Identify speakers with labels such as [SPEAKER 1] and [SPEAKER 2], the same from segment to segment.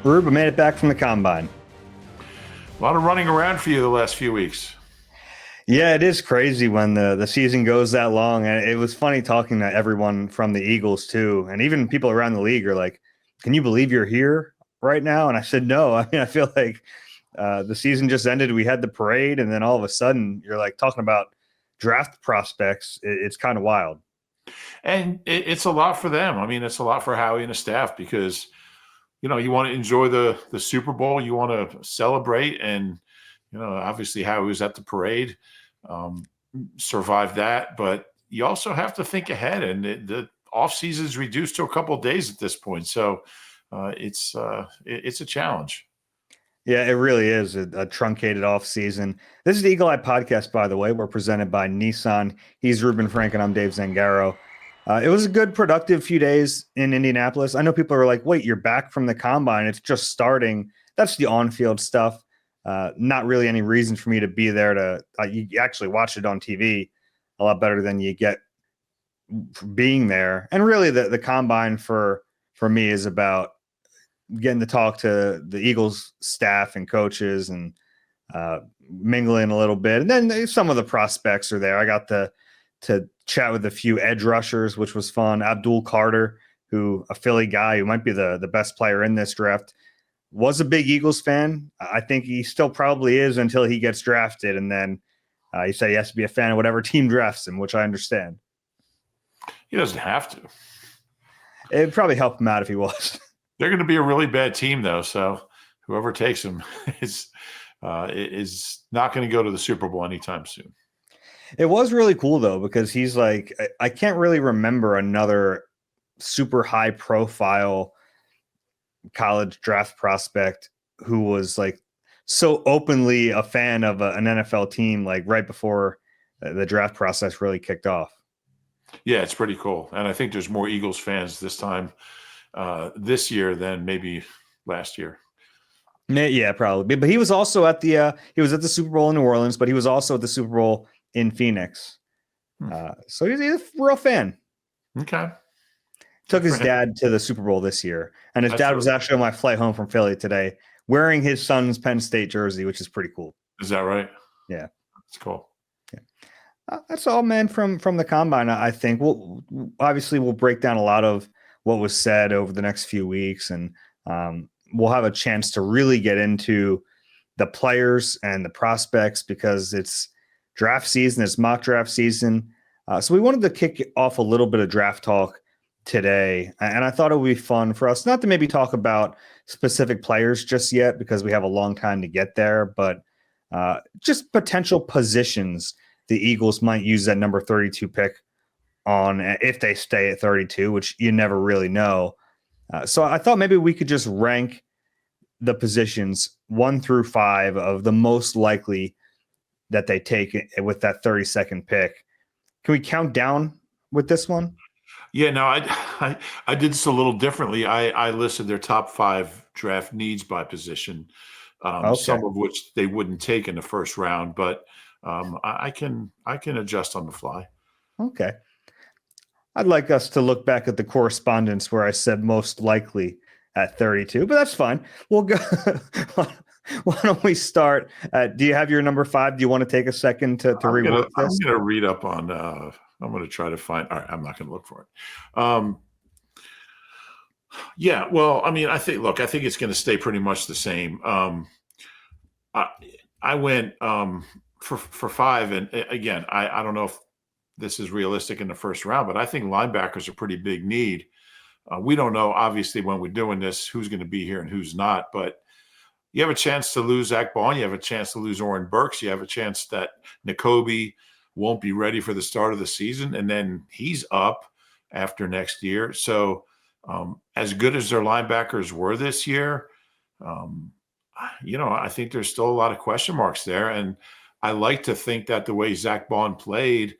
[SPEAKER 1] Reuben made it back from the combine.
[SPEAKER 2] A lot of running around for you the last few weeks.
[SPEAKER 1] Yeah, it is crazy when the season goes that long. And it was funny talking to everyone from the Eagles, too. And even people around the league are like, can you believe you're here right now? And I said, no. I mean, I feel like the season just ended. We had the parade. And then all of a sudden, you're like talking about draft prospects. It's kind of wild.
[SPEAKER 2] And it's a lot for them. I mean, it's a lot for Howie and the staff because, you want to enjoy the Super Bowl. You want to celebrate. And, obviously Howie was at the parade, survived that. But you also have to think ahead. And the offseason is reduced to a couple of days at this point. So it's a challenge.
[SPEAKER 1] Yeah, it really is a truncated off season. This is the Eagle Eye Podcast, by the way. We're presented by Nissan. He's Reuben Frank, and I'm Dave Zangaro. It was a good, productive few days in Indianapolis. I know people are like, wait, you're back from the combine. It's just starting. That's the on-field stuff. Not really any reason for me to be there to you actually watch it on TV a lot better than you get being there. And really the combine for me is about getting to talk to the Eagles staff and coaches and mingling a little bit. And then some of the prospects are there. I got to chat with a few edge rushers, which was fun. Abdul Carter, who a Philly guy who might be the best player in this draft, was a big Eagles fan. I think he still probably is until he gets drafted. And then he said he has to be a fan of whatever team drafts him, which I understand.
[SPEAKER 2] He doesn't have to.
[SPEAKER 1] It would probably help him out if he was.
[SPEAKER 2] They're going to be a really bad team, though. So whoever takes him is not going to go to the Super Bowl anytime soon.
[SPEAKER 1] It was really cool, though, because he's like, I can't really remember another super high profile college draft prospect who was like so openly a fan of an NFL team, like right before the draft process really kicked off.
[SPEAKER 2] Yeah, it's pretty cool. And I think there's more Eagles fans this time this year than maybe last year.
[SPEAKER 1] Yeah, probably. But he was also at the Super Bowl in New Orleans, but he was also at the Super Bowl in Phoenix. So he's a real fan.
[SPEAKER 2] Okay.
[SPEAKER 1] Took his dad to the Super Bowl this year. And his dad was actually on my flight home from Philly today wearing his son's Penn State jersey, which is pretty cool.
[SPEAKER 2] Is that right?
[SPEAKER 1] Yeah.
[SPEAKER 2] That's cool.
[SPEAKER 1] Yeah. That's all, man, from the combine. I think we'll break down a lot of what was said over the next few weeks, and we'll have a chance to really get into the players and the prospects because it's draft season, it's mock draft season. So we wanted to kick off a little bit of draft talk today, and I thought it would be fun for us not to maybe talk about specific players just yet because we have a long time to get there, but just potential positions the Eagles might use that number 32 pick on if they stay at 32, which you never really know. So I thought maybe we could just rank the positions 1 through 5 of the most likely that they take with that 32nd pick. Can we count down with this one?
[SPEAKER 2] Yeah, no, I did this a little differently. I listed their top 5 draft needs by position, some of which they wouldn't take in the first round, but I can adjust on the fly.
[SPEAKER 1] Okay. I'd like us to look back at the correspondence where I said most likely at 32, but that's fine. We'll go. Why don't we start? Do you have your number 5? Do you want to take a second to rework this?
[SPEAKER 2] I'm going to read up on. I'm going to try to find. All right, I'm not going to look for it. Yeah, well, I mean, I think it's going to stay pretty much the same. I went for 5, and again, I don't know if this is realistic in the first round, but I think linebackers are a pretty big need. We don't know, obviously, when we're doing this, who's going to be here and who's not, but you have a chance to lose Zach Bond. You have a chance to lose Oren Burks. You have a chance that Nakobe won't be ready for the start of the season, and then he's up after next year. So as good as their linebackers were this year, I think there's still a lot of question marks there. And I like to think that the way Zach Bond played,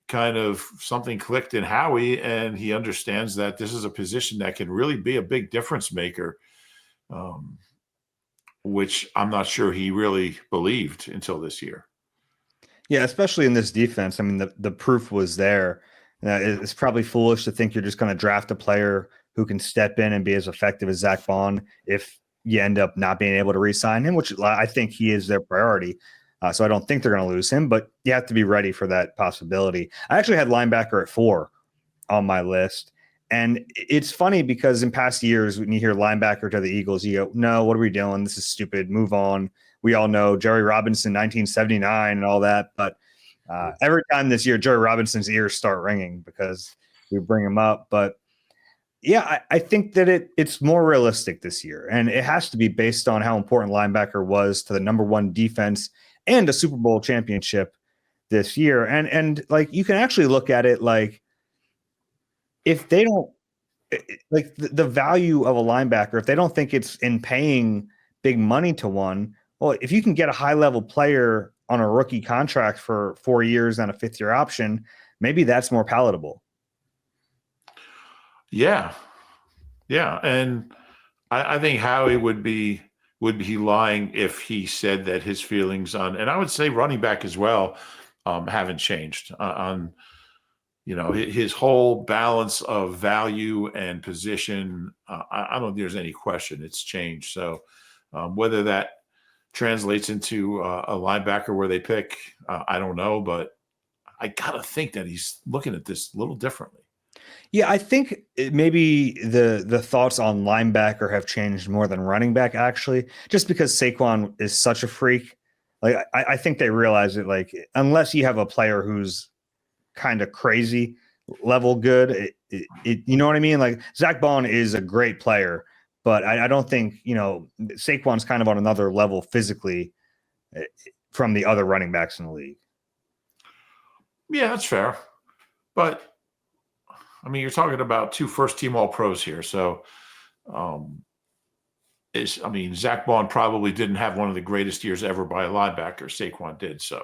[SPEAKER 2] kind of something clicked in Howie, and he understands that this is a position that can really be a big difference maker, which I'm not sure he really believed until this year.
[SPEAKER 1] Yeah, especially in this defense. I mean, the proof was there. It's probably foolish to think you're just going to draft a player who can step in and be as effective as Zach Bond if you end up not being able to re-sign him, which I think he is their priority. So I don't think they're going to lose him, but you have to be ready for that possibility. I actually had linebacker at 4 on my list. And it's funny because in past years, when you hear linebacker to the Eagles, you go, no, what are we doing? This is stupid. Move on. We all know Jerry Robinson, 1979 and all that. But every time this year, Jerry Robinson's ears start ringing because we bring him up. But yeah, I think that it's more realistic this year. And it has to be based on how important linebacker was to the number 1 defense and a Super Bowl championship this year. And like, you can actually look at it like, if they don't like the value of a linebacker, if they don't think it's in paying big money to one, well, if you can get a high level player on a rookie contract for 4 years and a 5th year option, maybe that's more palatable.
[SPEAKER 2] Yeah. Yeah. And I think Howie would be lying if he said that his feelings on, and I would say running back as well, haven't changed on, his whole balance of value and position. I don't think there's any question it's changed. So whether that translates into a linebacker where they pick, I don't know, but I got to think that he's looking at this a little differently.
[SPEAKER 1] Yeah, I think maybe the thoughts on linebacker have changed more than running back, actually, just because Saquon is such a freak. Like, I think they realize it, like, unless you have a player who's kind of crazy level good, you know what I mean? Like, Zach Bond is a great player, but I don't think, Saquon's kind of on another level physically from the other running backs in the league.
[SPEAKER 2] Yeah, that's fair. But I mean, you're talking about 2 first-team All-Pros here. So, Zach Bond probably didn't have one of the greatest years ever by a linebacker. Saquon did. So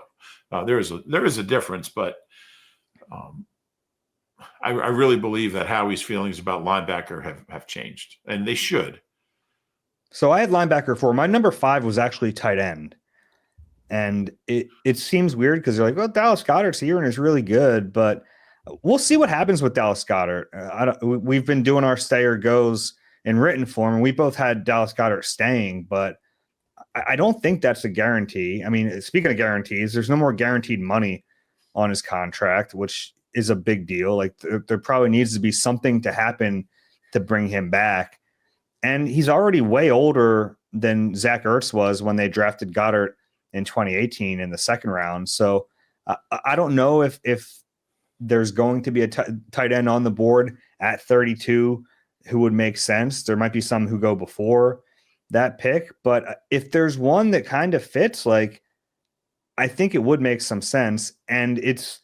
[SPEAKER 2] there is a difference, but I really believe that Howie's feelings about linebacker have changed, and they should.
[SPEAKER 1] So I had linebacker 4. My number 5 was actually tight end. And it seems weird because they're like, well, Dallas Goedert's here and is really good, but we'll see what happens with Dallas Goedert. We've been doing our stay or goes in written form, and we both had Dallas Goedert staying, but I don't think that's a guarantee. I mean, speaking of guarantees, there's no more guaranteed money on his contract, which is a big deal. Like, there probably needs to be something to happen to bring him back. And he's already way older than Zach Ertz was when they drafted Goedert in 2018 in the 2nd round. So I don't know if there's going to be a tight end on the board at 32 who would make sense. There might be some who go before that pick, but if there's one that kind of fits, like, I think it would make some sense. And it's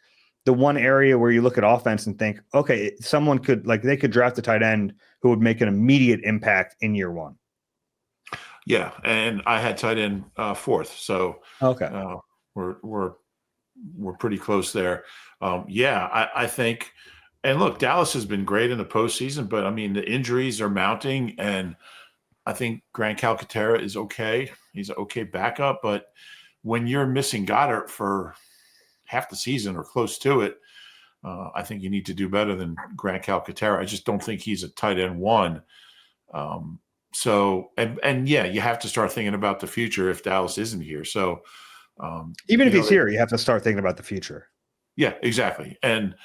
[SPEAKER 1] the one area where you look at offense and think, okay, someone could, like, they could draft a tight end who would make an immediate impact in year 1.
[SPEAKER 2] Yeah, and I had tight end 4th, so
[SPEAKER 1] okay,
[SPEAKER 2] we're pretty close there. I think, and look, Dallas has been great in the postseason, but I mean, the injuries are mounting, and I think Grant Calcaterra is okay. He's an okay backup, but when you're missing Goddard for half the season or close to it, I think you need to do better than Grant Calcaterra. I just don't think he's a tight end 1. So, and yeah, you have to start thinking about the future if Dallas isn't here. So,
[SPEAKER 1] even if he's here, you have to start thinking about the future.
[SPEAKER 2] Yeah, exactly. And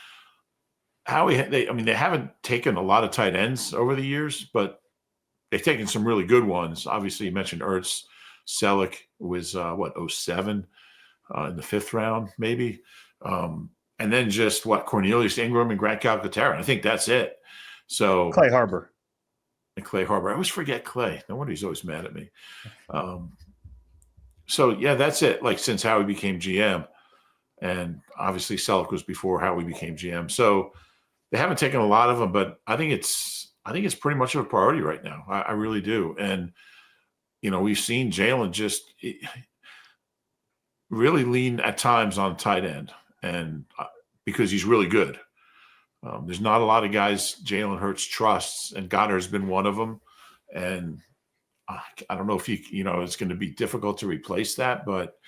[SPEAKER 2] they haven't taken a lot of tight ends over the years, but they've taken some really good ones. Obviously, you mentioned Ertz. Selleck was 07 in the 5th round, maybe. And then just Cornelius Ingram and Grant Calcaterra. I think that's it. So
[SPEAKER 1] Clay Harbor.
[SPEAKER 2] And Clay Harbor. I always forget Clay. No wonder he's always mad at me. So yeah, that's it. Like, since Howie became GM, and obviously Selleck was before Howie became GM. So they haven't taken a lot of them, but I think it's pretty much of a priority right now. I really do. And we've seen Jalen just really lean at times on tight end, and because he's really good. There's not a lot of guys Jalen Hurts trusts, and Goddard's been one of them. And I don't know if it's going to be difficult to replace that, but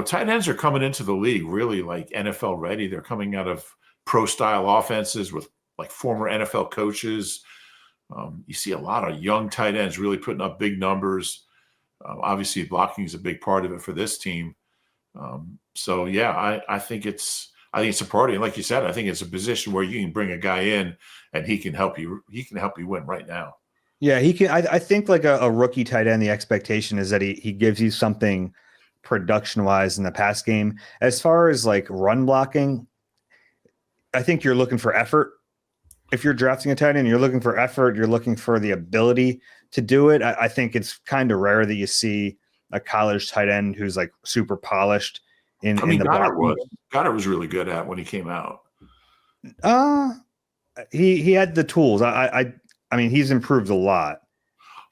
[SPEAKER 2] tight ends are coming into the league really like NFL ready. They're coming out of pro style offenses with like former NFL coaches. You see a lot of young tight ends really putting up big numbers. Obviously, blocking is a big part of it for this team. So yeah, I think it's a priority. And like you said, I think it's a position where you can bring a guy in and he can help you. He can help you win right now.
[SPEAKER 1] Yeah, he can. I think like a rookie tight end, the expectation is that he gives you something production wise in the pass game. As far as like run blocking, I think you're looking for effort. If you're drafting a tight end, you're looking for effort. You're looking for the ability to do it. I think it's kind of rare that you see a college tight end who's like super polished in the blocking.
[SPEAKER 2] Goddard was really good at when he came out.
[SPEAKER 1] He had the tools. I mean, he's improved a lot.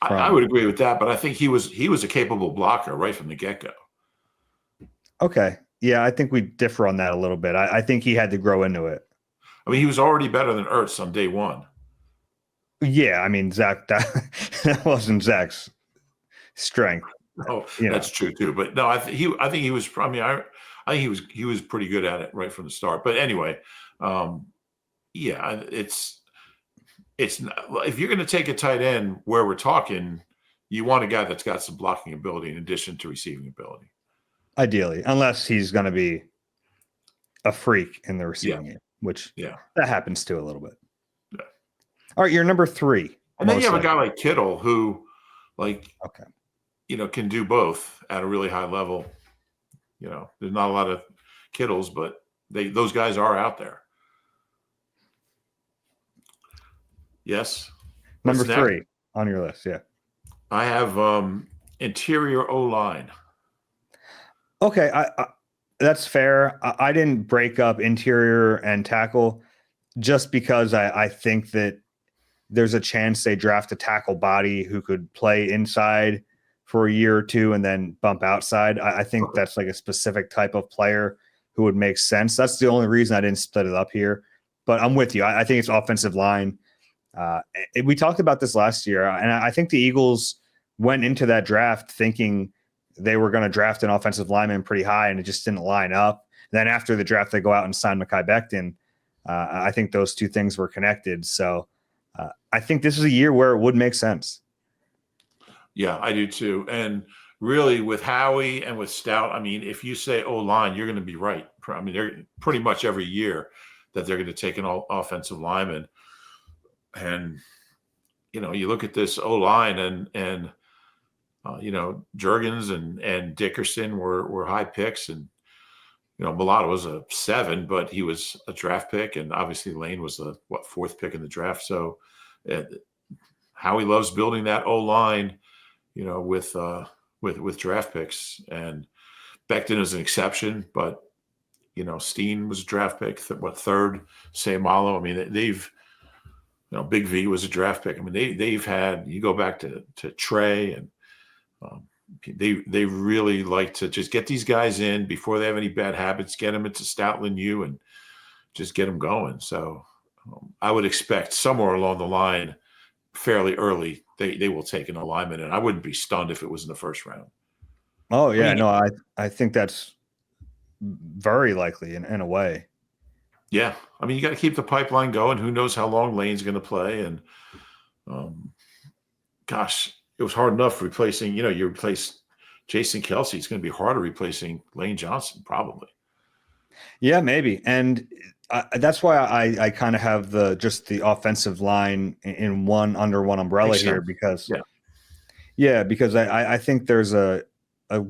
[SPEAKER 2] I would agree with that, but I think he was a capable blocker right from the get-go.
[SPEAKER 1] Okay. Yeah, I think we differ on that a little bit. I think he had to grow into it.
[SPEAKER 2] I mean, he was already better than Ertz on day one.
[SPEAKER 1] Yeah, I mean, Zach, that wasn't Zach's strength.
[SPEAKER 2] Oh, that's true too. But no, I think he was. I mean, I think he was pretty good at it right from the start. But anyway, yeah, it's not, if you're going to take a tight end where we're talking, you want a guy that's got some blocking ability in addition to receiving ability.
[SPEAKER 1] Ideally, unless he's going to be a freak in the receiving game, which that happens to a little bit.
[SPEAKER 2] Yeah.
[SPEAKER 1] All right, you're number 3.
[SPEAKER 2] And then you have a guy like Kittle who, can do both at a really high level. There's not a lot of Kittles, but those guys are out there. Yes.
[SPEAKER 1] Number 3 on your list. Yeah.
[SPEAKER 2] I have interior O-line.
[SPEAKER 1] Okay. That's fair. I didn't break up interior and tackle just because I think that there's a chance they draft a tackle body who could play inside for a year or two and then bump outside. I think that's like a specific type of player who would make sense. That's the only reason I didn't split it up here. But I'm with you. I think it's offensive line. We talked about this last year, and I think the Eagles went into that draft thinking they were going to draft an offensive lineman pretty high, and it just didn't line up. Then after the draft, they go out and sign Mekhi Becton. I think those two things were connected. So I think this is a year where it would make sense.
[SPEAKER 2] Yeah, I do too. And really with Howie and with Stout, I mean, if you say O-line, you're going to be right. I mean, they're pretty much every year that they're going to take an offensive lineman. And, you look at this O-line and Juergens and Dickerson were high picks, and Mulatto was a 7, but he was a draft pick, and obviously Lane was the 4th pick in the draft. So Howie loves building that O-line, with draft picks, and Becton is an exception, but Steen was a draft pick, 3rd, Seumalo. I mean, they've Big V was a draft pick. I mean, they've had, you go back to Trey, and they really like to just get these guys in before they have any bad habits, get them into Stoutland U, and just get them going. So I would expect somewhere along the line, fairly early, they will take an alignment, and I wouldn't be stunned if it was in the first round.
[SPEAKER 1] Oh yeah, I think that's very likely in a way.
[SPEAKER 2] Yeah, I mean, you got to keep the pipeline going. Who knows how long Lane's going to play? And gosh, it was hard enough replacing. You replace Jason Kelsey. It's going to be harder replacing Lane Johnson, probably.
[SPEAKER 1] Yeah, maybe, and that's why I kind of have the offensive line in under one umbrella here, because because I think there's a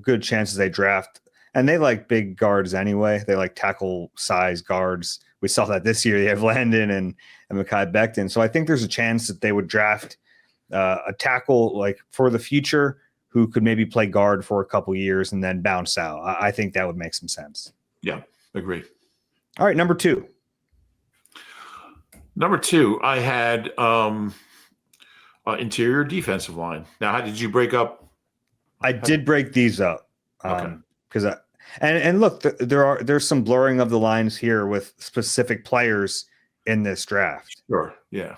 [SPEAKER 1] good chance they draft, and they like big guards anyway. They like tackle size guards. We saw that this year. They have Landon and Mekhi Becton. So I think there's a chance that they would draft a tackle like for the future who could maybe play guard for a couple years and then bounce out. I think that would make some sense.
[SPEAKER 2] Yeah, agree.
[SPEAKER 1] All right, number 2.
[SPEAKER 2] Number 2, I had interior defensive line. Now, how did you break up?
[SPEAKER 1] I did break these up because
[SPEAKER 2] okay.
[SPEAKER 1] And look, there's some blurring of the lines here with specific players in this draft.
[SPEAKER 2] Sure, yeah.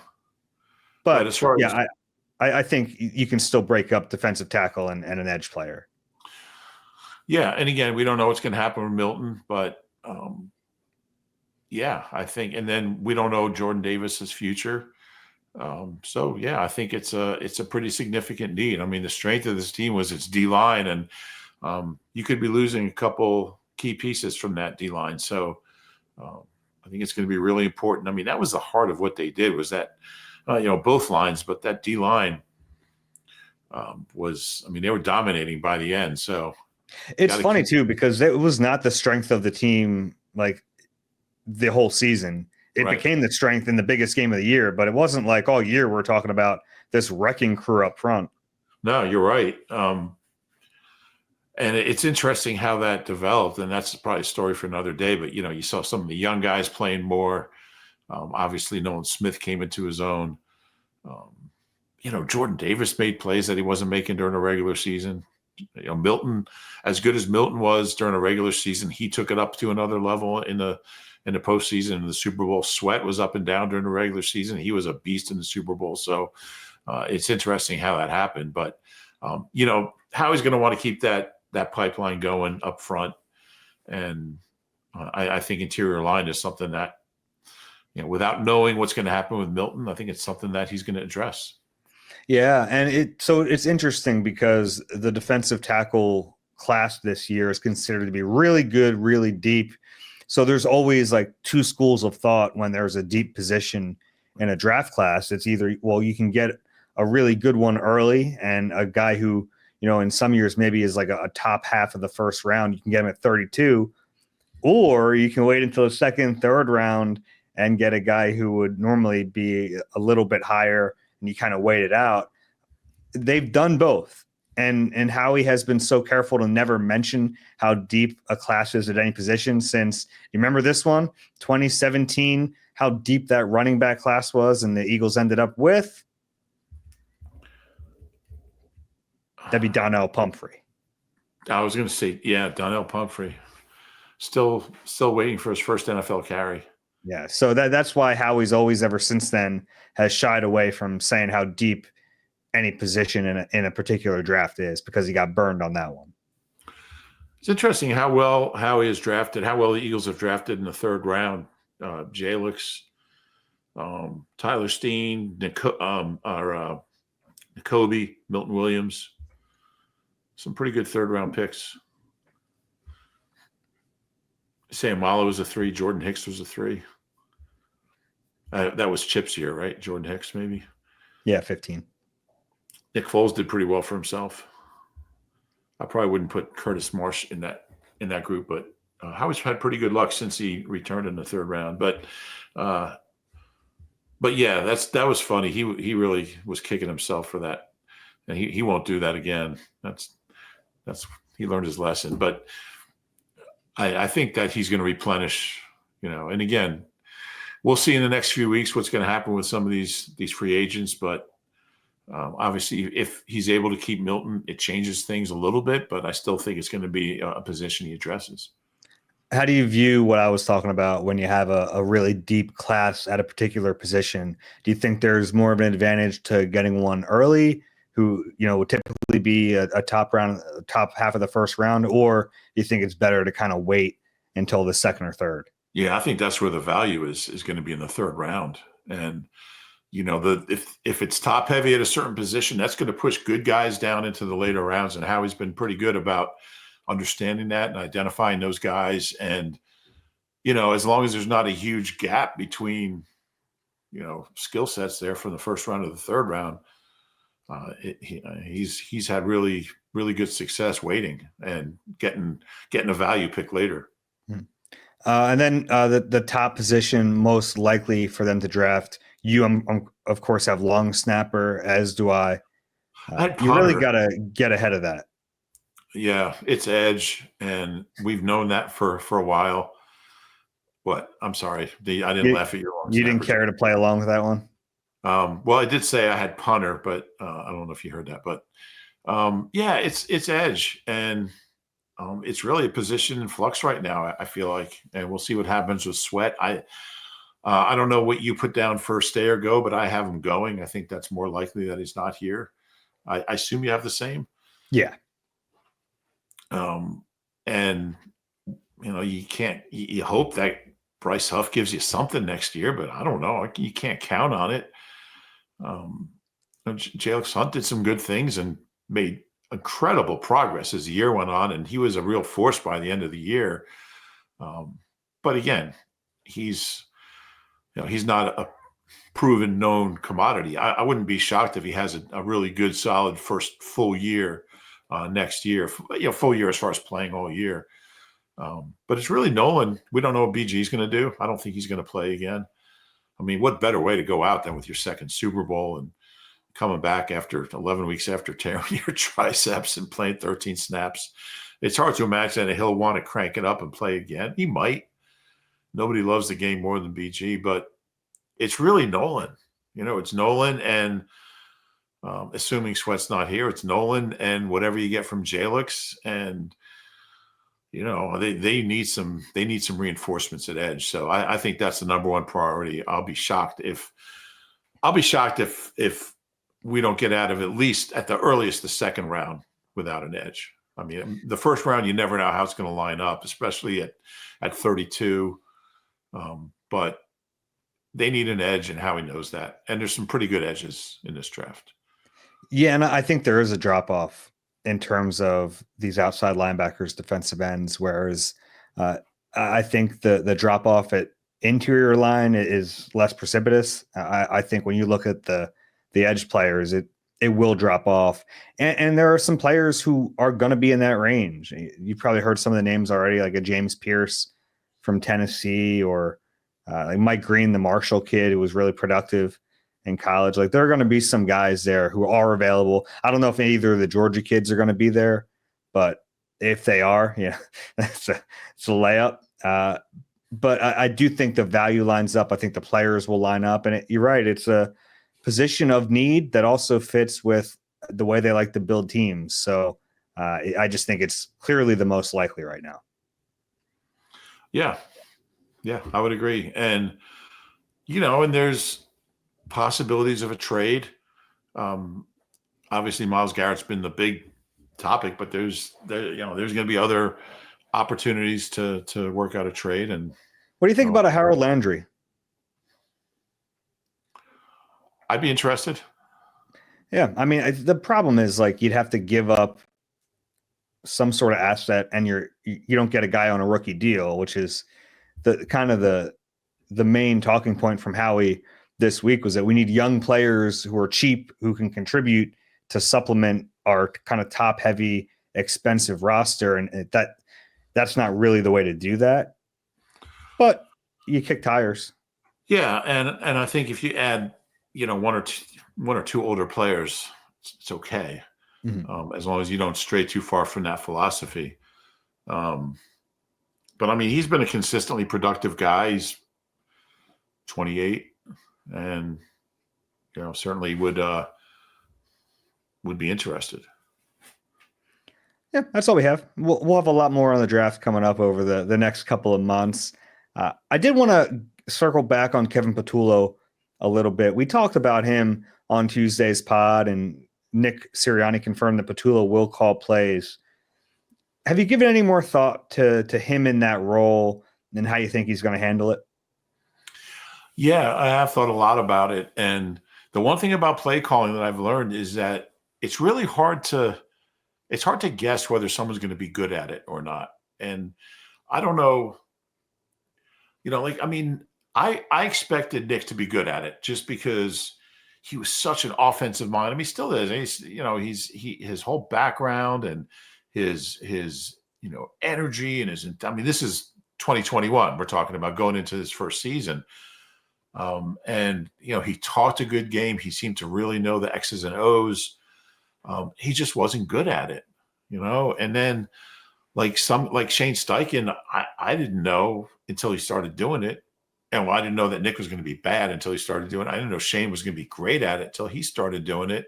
[SPEAKER 1] But as far as I think you can still break up defensive tackle and an edge player.
[SPEAKER 2] Yeah, and again, we don't know what's going to happen with Milton, but I think, and then we don't know Jordan Davis's future. So yeah, I think it's a pretty significant need. I mean, the strength of this team was its D line, and you could be losing a couple key pieces from that D line. So I think it's going to be really important. I mean, that was the heart of what they did, was that both lines, but that D line was. I mean, they were dominating by the end. So
[SPEAKER 1] It's funny too, because it was not the strength of the team like the whole season. It
[SPEAKER 2] right.
[SPEAKER 1] became the strength in the biggest game of the year, but it wasn't like all year we're talking about this wrecking crew up front.
[SPEAKER 2] No, you're right. And it's interesting how that developed, and that's probably a story for another day. But you saw some of the young guys playing more. Obviously, Nolan Smith came into his own. Um, Jordan Davis made plays that he wasn't making during the regular season. Milton, as good as Milton was during a regular season, he took it up to another level in the postseason. In the Super Bowl, Sweat was up and down during the regular season. He was a beast in the Super Bowl. So it's interesting how that happened. But Howie's going to want to keep that pipeline going up front, and I think interior line is something that without knowing what's going to happen with Milton, I think it's something that he's going to address.
[SPEAKER 1] Yeah, and it's interesting because the defensive tackle class this year is considered to be really good, really deep. So there's always like two schools of thought when there's a deep position in a draft class. It's either, well, you can get a really good one early, and a guy who, in some years maybe is like a top half of the first round, you can get him at 32, or you can wait until the second, third round and get a guy who would normally be a little bit higher, and you kind of wait it out. They've done both. And Howie has been so careful to never mention how deep a class is at any position since, you remember this one, 2017, how deep that running back class was, and the Eagles ended up with? That'd be Donnell Pumphrey.
[SPEAKER 2] I was going to say, yeah, Donnell Pumphrey. Still waiting for his first NFL carry.
[SPEAKER 1] Yeah, so that's why Howie's always, ever since then, has shied away from saying how deep any position in a particular draft is, because he got burned on that one.
[SPEAKER 2] It's interesting how well Howie is drafted, how well the Eagles have drafted in the third round. Jalix, Tyler Steen, Nakobe, Milton Williams. Some pretty good third round picks. Sam Waller was a 3. Jordan Hicks was a 3. That was Chip's year, right? Jordan Hicks, maybe.
[SPEAKER 1] Yeah, 15.
[SPEAKER 2] Nick Foles did pretty well for himself. I probably wouldn't put Curtis Marsh in that group, but Howie's had pretty good luck since he returned in the third round. But yeah, that was funny. He really was kicking himself for that, and he won't do that again. That's he learned his lesson. But I think that he's going to replenish, and again, we'll see in the next few weeks what's going to happen with some of these free agents. But obviously, if he's able to keep Milton, it changes things a little bit. But I still think it's going to be a position he addresses.
[SPEAKER 1] How do you view what I was talking about when you have a really deep class at a particular position? Do you think there's more of an advantage to getting one early, who would typically be a top half of the first round, or do you think it's better to kind of wait until the second or third?
[SPEAKER 2] Yeah, I think that's where the value is going to be in the third round. And if it's top heavy at a certain position, that's going to push good guys down into the later rounds. And Howie's been pretty good about understanding that and identifying those guys. And as long as there's not a huge gap between skill sets there from the first round to the third round, he's had really, really good success waiting and getting a value pick later.
[SPEAKER 1] And then the top position most likely for them to draft, you of course have long snapper, as do I. You really got to get ahead of that.
[SPEAKER 2] Yeah, it's edge, and we've known that for a while. What? I'm sorry, I didn't laugh at your long snapper.
[SPEAKER 1] You didn't care to play along with that one?
[SPEAKER 2] Well, I did say I had punter, but I don't know if you heard that. But yeah, it's edge, and it's really a position in flux right now, I feel like, and we'll see what happens with Sweat. I don't know what you put down for stay or go, but I have him going. I think that's more likely that he's not here. I assume you have the same.
[SPEAKER 1] Yeah.
[SPEAKER 2] And you hope that Bryce Huff gives you something next year, but I don't know. You can't count on it. Jalen Hunt did some good things and made incredible progress as the year went on, and he was a real force by the end of the year. But again, he's not a proven known commodity. I wouldn't be shocked if he has a really good, solid first full year next year. Full year as far as playing all year. But it's really Nolan. We don't know what BG is going to do. I don't think he's going to play again. I mean, what better way to go out than with your second Super Bowl and coming back after 11 weeks after tearing your triceps and playing 13 snaps? It's hard to imagine that he'll want to crank it up and play again. He might. Nobody loves the game more than BG, but it's really Nolan. It's Nolan, and assuming Sweat's not here, it's Nolan and whatever you get from Jalix, and they need some reinforcements at edge. So I think that's the number one priority. I'll be shocked if we don't get out of at least at the earliest the second round without an edge. I mean, the first round, you never know how it's going to line up, especially at 32. But they need an edge, and Howie knows that. And there's some pretty good edges in this draft.
[SPEAKER 1] Yeah, and I think there is a drop-off in terms of these outside linebackers, defensive ends, whereas I think the drop-off at interior line is less precipitous. I think when you look at the edge players, it will drop off. And there are some players who are going to be in that range. You've probably heard some of the names already, like a James Pierce from Tennessee, or like Mike Green, the Marshall kid, who was really productive in college. Like, there are going to be some guys there who are available. I don't know if either of the Georgia kids are going to be there, but if they are, it's a layup. But I do think the value lines up. I think the players will line up. And you're right. It's a position of need that also fits with the way they like to build teams. So I just think it's clearly the most likely right now.
[SPEAKER 2] Yeah, I would agree. And, and there's possibilities of a trade. Obviously, Myles Garrett's been the big topic, but there's going to be other opportunities to work out a trade. And
[SPEAKER 1] what do you think about a Harold Landry?
[SPEAKER 2] I'd be interested.
[SPEAKER 1] Yeah, I mean, the problem is, like, you'd have to give up some sort of asset, and you don't get a guy on a rookie deal, which is the main talking point from Howie this week, was that we need young players who are cheap, who can contribute to supplement our kind of top heavy, expensive roster. And that's not really the way to do that, but you kick tires.
[SPEAKER 2] Yeah. And I think if you add, one or two older players, it's okay. Mm-hmm. As long as you don't stray too far from that philosophy. But I mean, he's been a consistently productive guy. He's 28, and certainly would be interested.
[SPEAKER 1] Yeah, that's all we have. We'll have a lot more on the draft coming up over the next couple of months. I did want to circle back on Kevin Patullo a little bit. We talked about him on Tuesday's pod, and Nick Sirianni confirmed that Patullo will call plays. Have you given any more thought to him in that role and how you think he's going to handle it?
[SPEAKER 2] Yeah, I have thought a lot about it. And the one thing about play calling that I've learned is that it's really hard to guess whether someone's going to be good at it or not. And I don't know, I expected Nick to be good at it just because he was such an offensive mind. I mean, he still is. His whole background and his energy and this is 2021. We're talking about going into his first season. And he talked a good game. He seemed to really know the X's and O's. He just wasn't good at it, and then like Shane Steichen, I didn't know until he started doing it. And I didn't know that Nick was going to be bad until he started doing it. I didn't know Shane was going to be great at it until he started doing it.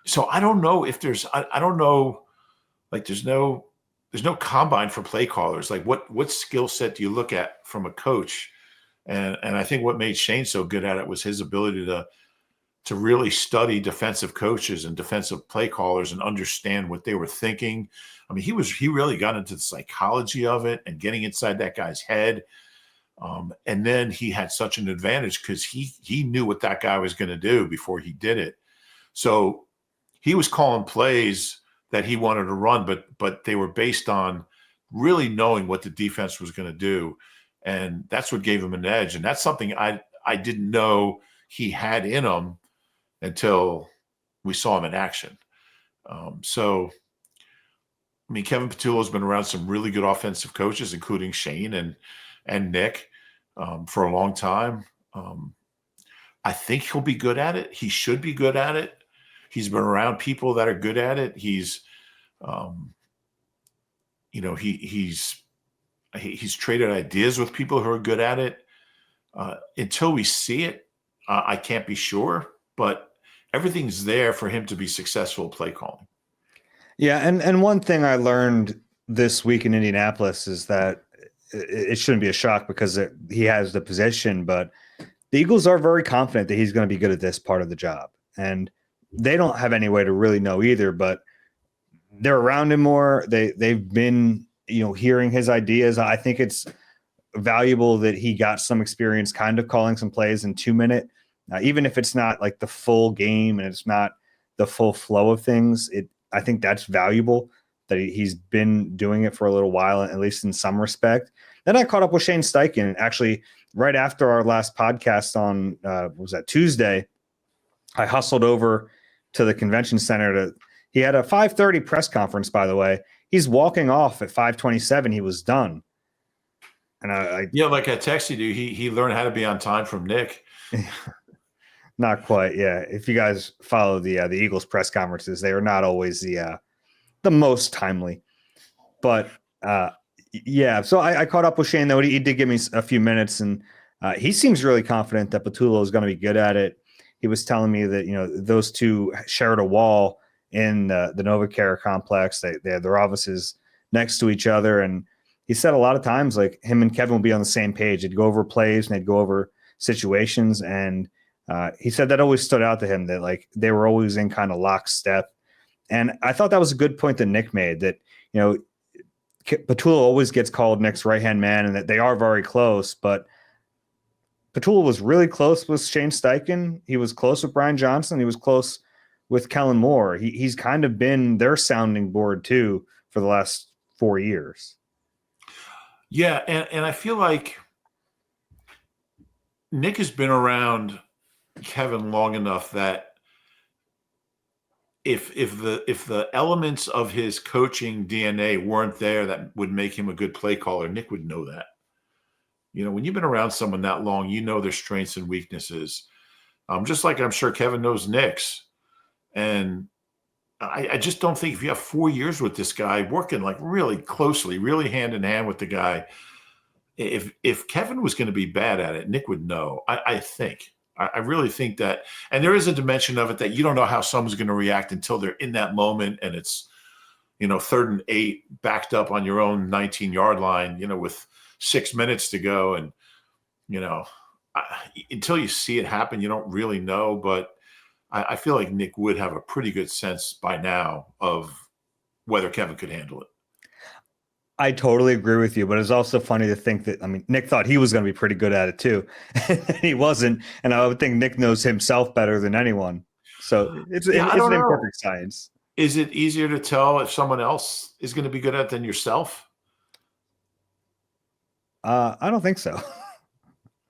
[SPEAKER 2] So I don't know if I don't know, like there's no combine for play callers. Like what skill set do you look at from a coach? And I think what made Shane so good at it was his ability to really study defensive coaches and defensive play callers and understand what they were thinking. I mean, he really got into the psychology of it and getting inside that guy's head. And then he had such an advantage because he knew what that guy was going to do before he did it. So he was calling plays that he wanted to run, but they were based on really knowing what the defense was going to do. And that's what gave him an edge. And that's something I didn't know he had in him until we saw him in action. So, I mean, Kevin Patullo has been around some really good offensive coaches, including Shane and Nick, for a long time. I think he'll be good at it. He should be good at it. He's been around people that are good at it. He's traded ideas with people who are good at it. Until we see it, I can't be sure, but everything's there for him to be successful at play calling.
[SPEAKER 1] Yeah, and one thing I learned this week in Indianapolis is that it shouldn't be a shock because he has the position, but the Eagles are very confident that he's going to be good at this part of the job. And they don't have any way to really know either, but they're around him more. They've been, hearing his ideas. I think it's valuable that he got some experience kind of calling some plays in 2 minute, even if it's not like the full game and it's not the full flow of things. I think that's valuable that he's been doing it for a little while, at least in some respect. Then I caught up with Shane Steichen actually right after our last podcast on, was that Tuesday? I hustled over to the convention center he had a 5:30 press conference, by the way. He's walking off at 5:27. He was done. And
[SPEAKER 2] like I texted you, he learned how to be on time from Nick.
[SPEAKER 1] Not quite. Yeah. If you guys follow the Eagles press conferences, they are not always the most timely, but yeah. So I caught up with Shane though. He did give me a few minutes and he seems really confident that Patullo is going to be good at it. He was telling me that, those two shared a wall in the NovaCare complex. They had their offices next to each other. And he said a lot of times, like him and Kevin will be on the same page. They'd go over plays and they'd go over situations. And he said that always stood out to him, that like they were always in kind of lockstep. And I thought that was a good point that Nick made, that, Patullo always gets called Nick's right-hand man and that they are very close, but Patullo was really close with Shane Steichen. He was close with Brian Johnson. He was close with Kellen Moore. He's kind of been their sounding board too for the last 4 years.
[SPEAKER 2] Yeah, and I feel like Nick has been around Kevin long enough that if the elements of his coaching DNA weren't there that would make him a good play caller, Nick would know that. When you've been around someone that long, their strengths and weaknesses. Just like I'm sure Kevin knows Nick's. And I just don't think if you have 4 years with this guy working like really closely, really hand in hand with the guy, if Kevin was going to be bad at it, Nick would know. I really think that, and there is a dimension of it that you don't know how someone's going to react until they're in that moment and it's, 3rd and 8 backed up on your own 19-yard line, with 6 minutes to go. And, until you see it happen, you don't really know. But I feel like Nick would have a pretty good sense by now of whether Kevin could handle it.
[SPEAKER 1] I totally agree with you, but it's also funny to think that, Nick thought he was going to be pretty good at it too. He wasn't. And I would think Nick knows himself better than anyone. So it's an imperfect science.
[SPEAKER 2] Is it easier to tell if someone else is going to be good at it than yourself?
[SPEAKER 1] I don't think so.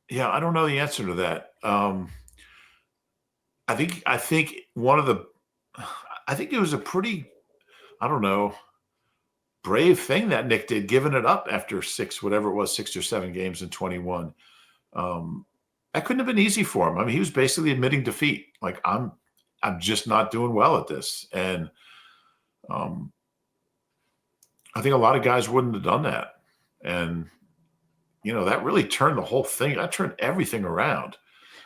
[SPEAKER 2] Yeah, I don't know the answer to that. I think it was a pretty, brave thing that Nick did, giving it up after 6 or 7 games in 21. That couldn't have been easy for him. He was basically admitting defeat. Like, I'm just not doing well at this. And I think a lot of guys wouldn't have done that. And, that really turned the whole thing. That turned everything around.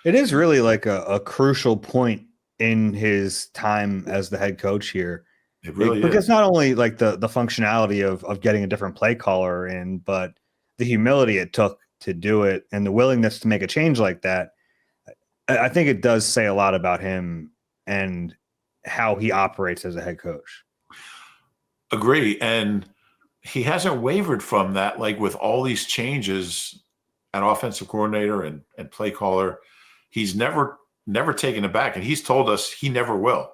[SPEAKER 1] It is really like a crucial point in his time as the head coach here.
[SPEAKER 2] It really is.
[SPEAKER 1] Because not only like the functionality of getting a different play caller in, but the humility it took to do it and the willingness to make a change like that. I think it does say a lot about him and how he operates as a head coach.
[SPEAKER 2] Agree. And he hasn't wavered from that, like with all these changes at offensive coordinator and play caller. He's never taken it back, and he's told us he never will.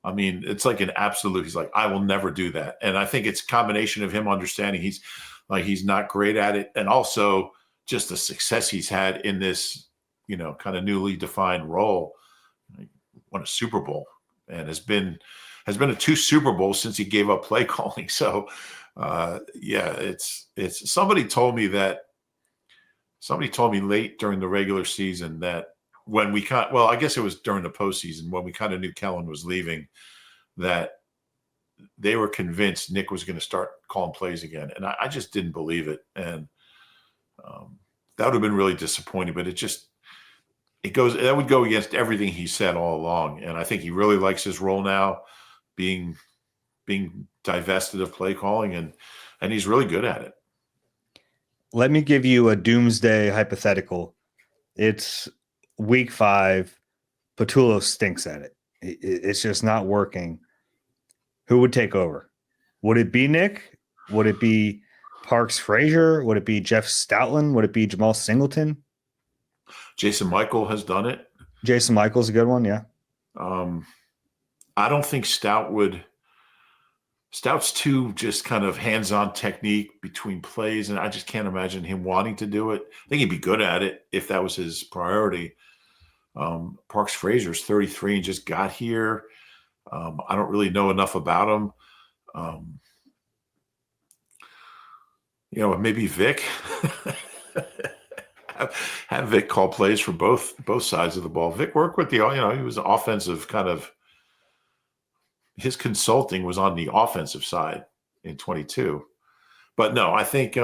[SPEAKER 2] I mean, it's like an absolute. He's like, I will never do that. And I think it's a combination of him understanding he's not great at it, and also just the success he's had in this, kind of newly defined role. He won a Super Bowl and has been to 2 Super Bowls since he gave up play calling. So, it's somebody told me late during the regular season that when I guess it was during the postseason when we kind of knew Kellen was leaving, that they were convinced Nick was going to start calling plays again. And I just didn't believe it. And that would have been really disappointing, but that would go against everything he said all along. And I think he really likes his role now, being divested of play calling, and he's really good at it.
[SPEAKER 1] Let me give you a doomsday hypothetical. It's week 5. Patullo stinks at it. It's just not working. Who would take over? Would it be Nick? Would it be Parks Frazier? Would it be Jeff Stoutland? Would it be Jamal Singleton?
[SPEAKER 2] Jason Michael has done it.
[SPEAKER 1] Jason Michael's a good one, yeah.
[SPEAKER 2] I don't think Stout would. Stout's too just kind of hands-on technique between plays, and I just can't imagine him wanting to do it. I think he'd be good at it if that was his priority. Parks Frazier's 33 and just got here. I don't really know enough about him. Maybe Vic. have Vic call plays for both sides of the ball. Vic worked with he was offensive kind of. His consulting was on the offensive side in 22, but no, I think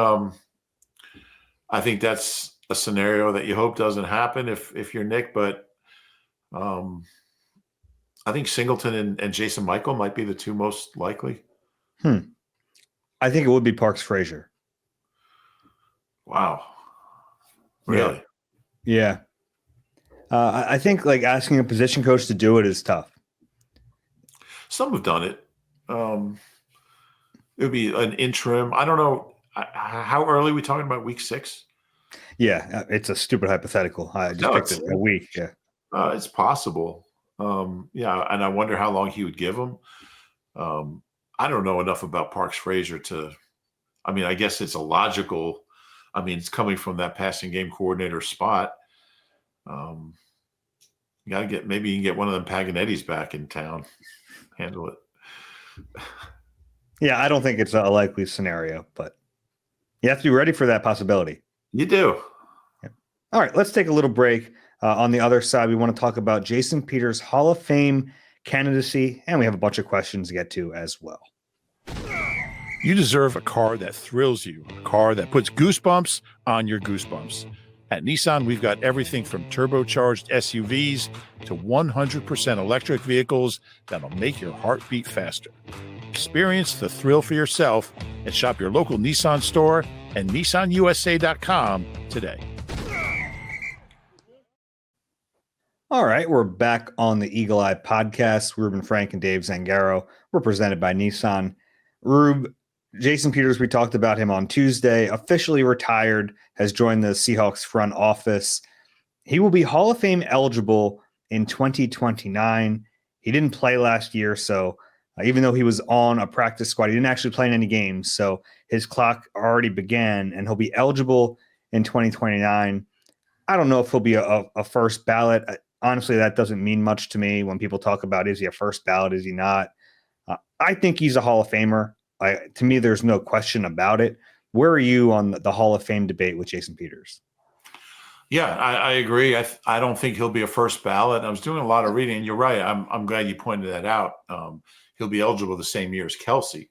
[SPEAKER 2] that's a scenario that you hope doesn't happen if you're Nick. But I think Singleton and Jason Michael might be the 2 most likely.
[SPEAKER 1] I think it would be Parks Frazier.
[SPEAKER 2] Wow, really?
[SPEAKER 1] Yeah. I think asking a position coach to do it is tough.
[SPEAKER 2] Some have done it. It would be an interim. I don't know. How early are we talking about? Week 6?
[SPEAKER 1] Yeah, it's a stupid hypothetical. I just picked it a week. Yeah,
[SPEAKER 2] it's possible. And I wonder how long he would give him. I don't know enough about Parks Frazier I guess it's a logical. It's coming from that passing game coordinator spot. You got to maybe you can get one of them Paganettis back in town. Handle it.
[SPEAKER 1] Yeah, I don't think it's a likely scenario, but you have to be ready for that possibility.
[SPEAKER 2] You do.
[SPEAKER 1] Yeah. All right, let's take a little break. On the other side, we want to talk about Jason Peters' Hall of Fame candidacy, and we have a bunch of questions to get to as well.
[SPEAKER 3] You deserve a car that thrills you, a car that puts goosebumps on your goosebumps. At Nissan, we've got everything from turbocharged SUVs to 100% electric vehicles that'll make your heart beat faster. Experience the thrill for yourself and shop your local Nissan store and nissanusa.com today.
[SPEAKER 1] All right, we're back on the Eagle Eye podcast. Reuben Frank and Dave Zangaro. We're presented by Nissan. Rube, Jason Peters, we talked about him on Tuesday, officially retired, has joined the Seahawks front office. He will be Hall of Fame eligible in 2029. He didn't play last year, so even though he was on a practice squad, he didn't actually play in any games. So his clock already began, and he'll be eligible in 2029. I don't know if he'll be a first ballot. Honestly, that doesn't mean much to me when people talk about, is he a first ballot, is he not? I think he's a Hall of Famer. To me, there's no question about it. Where are you on the Hall of Fame debate with Jason Peters?
[SPEAKER 2] Yeah, I agree. I don't think he'll be a first ballot. I was doing a lot of reading, and you're right. I'm glad you pointed that out. He'll be eligible the same year as Kelsey.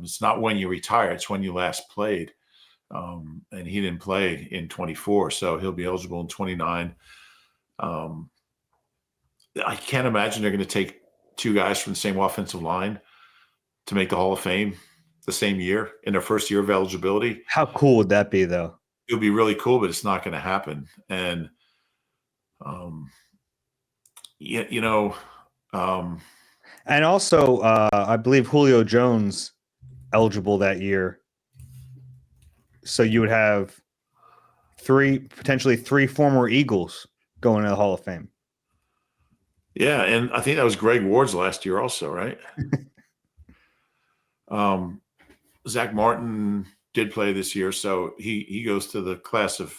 [SPEAKER 2] It's not when you retire; it's when you last played. And he didn't play in 24, so he'll be eligible in 29. I can't imagine they're going to take 2 guys from the same offensive line to make the Hall of Fame the same year in their first year of eligibility.
[SPEAKER 1] How cool would that be, though?
[SPEAKER 2] It would be really cool, but it's not going to happen. And,
[SPEAKER 1] and also, I believe Julio Jones eligible that year. So you would have potentially three former Eagles going to the Hall of Fame.
[SPEAKER 2] Yeah, and I think that was Greg Ward's last year also, right? Zach Martin did play this year, so he goes to the class of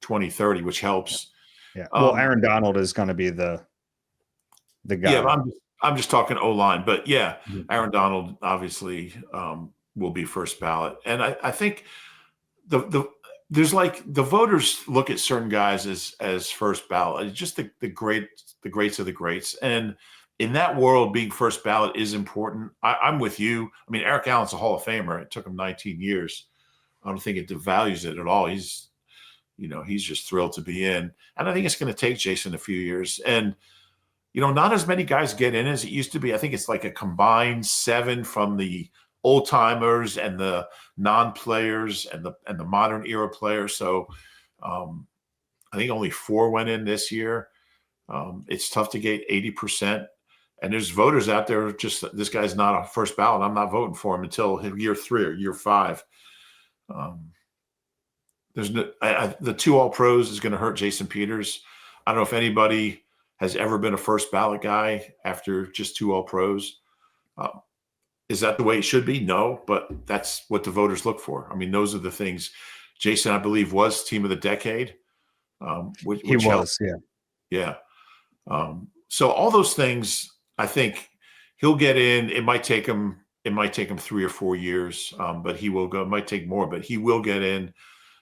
[SPEAKER 2] 2030, which helps.
[SPEAKER 1] Yeah. Well, Aaron Donald is going to be the guy.
[SPEAKER 2] Yeah, I'm just talking O-line, but yeah,
[SPEAKER 1] Mhm.
[SPEAKER 2] Aaron Donald obviously will be first ballot, and I think there's like the voters look at certain guys as first ballot. It's just the greats of the greats, and in that world, being first ballot is important. I'm with you. I mean, Eric Allen's a Hall of Famer. It took him 19 years. I don't think it devalues it at all. He's just thrilled to be in, and I think it's going to take Jason a few years. And not as many guys get in as it used to be. I think it's like a combined 7 from the old timers and the non-players and the modern era players. So I think only 4 went in this year. It's tough to get 80%. And there's voters out there just, this guy's not a first ballot. I'm not voting for him until year 3 or year 5. The 2 All-Pros is going to hurt Jason Peters. I don't know if anybody has ever been a first ballot guy after just 2 All-Pros. Is that the way it should be? No, but that's what the voters look for. I mean, those are the things. Jason, I believe, was team of the decade. Which
[SPEAKER 1] he was,
[SPEAKER 2] helped.
[SPEAKER 1] yeah.
[SPEAKER 2] So all those things, I think he'll get in. It might take him 3 or 4 years, but he will go. It might take more, but he will get in.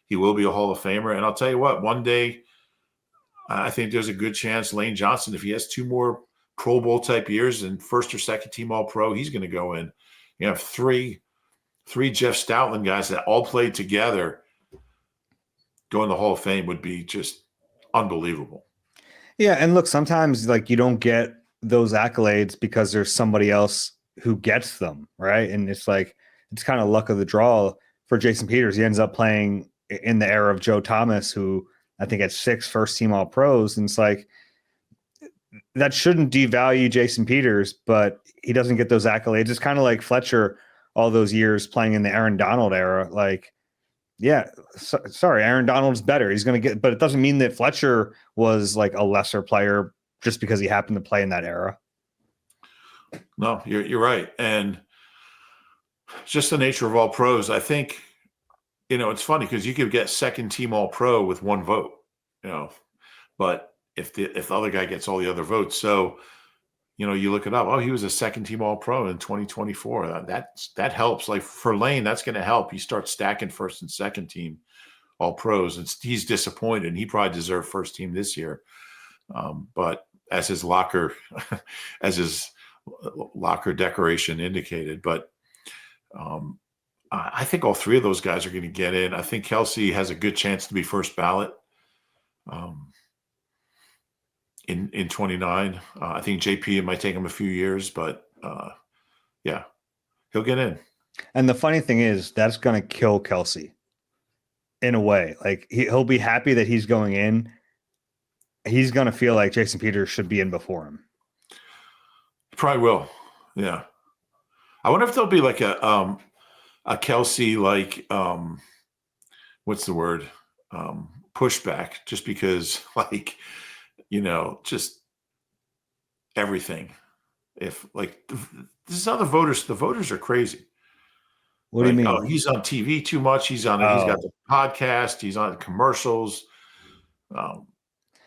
[SPEAKER 2] He will be a Hall of Famer. And I'll tell you what, one day, I think there's a good chance Lane Johnson, if he has 2 more Pro Bowl type years and first or second team All Pro, he's going to go in. You have three Jeff Stoutland guys that all played together. Going to the Hall of Fame would be just unbelievable.
[SPEAKER 1] Yeah, and look, sometimes like you don't get those accolades because there's somebody else who gets them, right? And it's like it's kind of luck of the draw for Jason Peters. He ends up playing in the era of Joe Thomas, who I think had 6 first-team All-Pros, and it's like that shouldn't devalue Jason Peters, but he doesn't get those accolades. It's kind of like Fletcher all those years playing in the Aaron Donald era. Like, yeah, sorry, Aaron Donald's better. He's going to get, but it doesn't mean that Fletcher was like a lesser player just because he happened to play in that era.
[SPEAKER 2] No, you're right. And it's just the nature of All Pros. I think, it's funny because you could get second team All Pro with 1 vote, but if the other guy gets all the other votes. So, you look it up. Oh, he was a second team All Pro in 2024. That helps. Like for Lane, that's going to help. You start stacking first and second team All Pros. And he's disappointed. He probably deserved first team this year. But as his locker decoration indicated, but I think all 3 of those guys are going to get in. I think Kelsey has a good chance to be first ballot. In 29, I think JP, it might take him a few years, but yeah, he'll get in.
[SPEAKER 1] And the funny thing is, that's going to kill Kelsey in a way. Like he'll be happy that he's going in. He's going to feel like Jason Peters should be in before him.
[SPEAKER 2] Probably will. Yeah. I wonder if there'll be like a Kelsey, like, what's the word? Pushback, just because like, just everything. If like this is how the voters are crazy.
[SPEAKER 1] What do you mean?
[SPEAKER 2] Oh, he's on TV too much. He's got the podcast. He's on commercials.
[SPEAKER 1] No,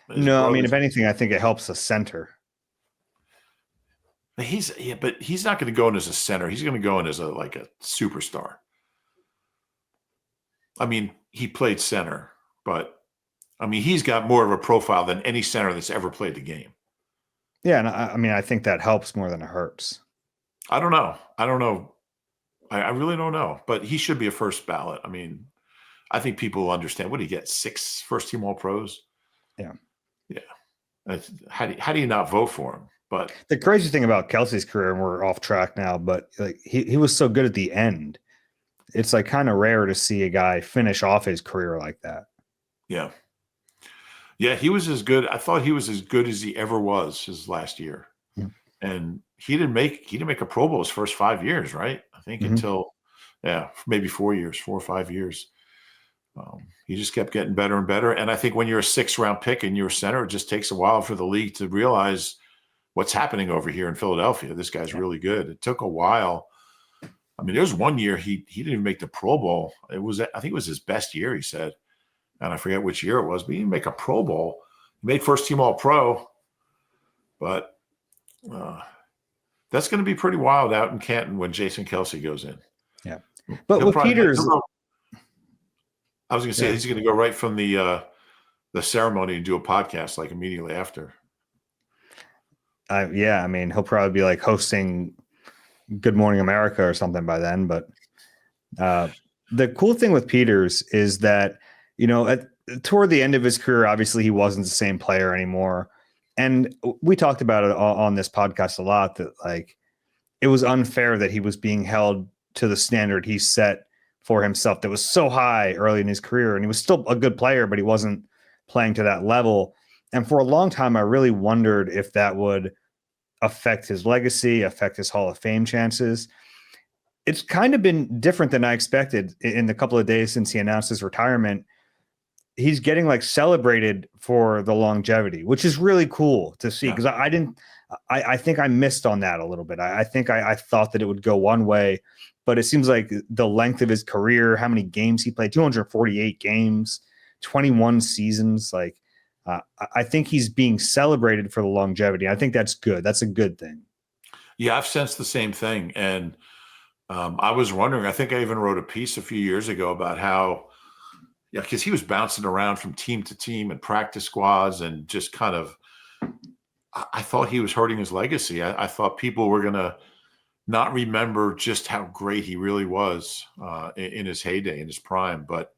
[SPEAKER 1] I mean, if anything, I think it helps the center.
[SPEAKER 2] But he's not going to go in as a center. He's going to go in as a superstar. I mean, he played center, but I mean, he's got more of a profile than any center that's ever played the game.
[SPEAKER 1] Yeah, and I mean, I think that helps more than it hurts.
[SPEAKER 2] I don't know. I really don't know. But he should be a first ballot. I mean, I think people will understand. What did he get? 6 first-team All-Pros?
[SPEAKER 1] Yeah.
[SPEAKER 2] Yeah. How do you not vote for him? But
[SPEAKER 1] the crazy thing about Kelsey's career, and we're off track now, but like he was so good at the end. It's like kind of rare to see a guy finish off his career like that.
[SPEAKER 2] Yeah. Yeah, he was as good. I thought he was as good as he ever was his last year.
[SPEAKER 1] Yeah.
[SPEAKER 2] And he didn't make a Pro Bowl his first 5 years, right? I think until maybe 4 years, 4 or 5 years. He just kept getting better and better. And I think when you're a 6th-round pick and you're a center, it just takes a while for the league to realize what's happening over here in Philadelphia. This guy's really good. It took a while. I mean, there was one year he didn't even make the Pro Bowl. I think it was his best year, he said. And I forget which year it was, but he didn't make a Pro Bowl. He made first-team All-Pro. But that's going to be pretty wild out in Canton when Jason Kelce goes in.
[SPEAKER 1] Yeah. But with Peters –
[SPEAKER 2] I was going to say he's going to go right from the ceremony and do a podcast like immediately after.
[SPEAKER 1] I mean, he'll probably be like hosting Good Morning America or something by then. But the cool thing with Peters is that, toward the end of his career, obviously he wasn't the same player anymore. And we talked about it on this podcast a lot, that like it was unfair that he was being held to the standard he set for himself that was so high early in his career. And he was still a good player, but he wasn't playing to that level. And for a long time, I really wondered if that would affect his legacy, affect his Hall of Fame chances. It's kind of been different than I expected in the couple of days since he announced his retirement. He's getting like celebrated for the longevity, which is really cool to see. Because I think I missed on that a little bit. I think I thought that it would go one way, but it seems like the length of his career, how many games he played, 248 games, 21 seasons. Like, I think he's being celebrated for the longevity. I think that's good. That's a good thing.
[SPEAKER 2] Yeah, I've sensed the same thing. And I was wondering, I think I even wrote a piece a few years ago about how, because he was bouncing around from team to team and practice squads and just kind of, I thought he was hurting his legacy. I thought people were going to not remember just how great he really was in his heyday, in his prime. But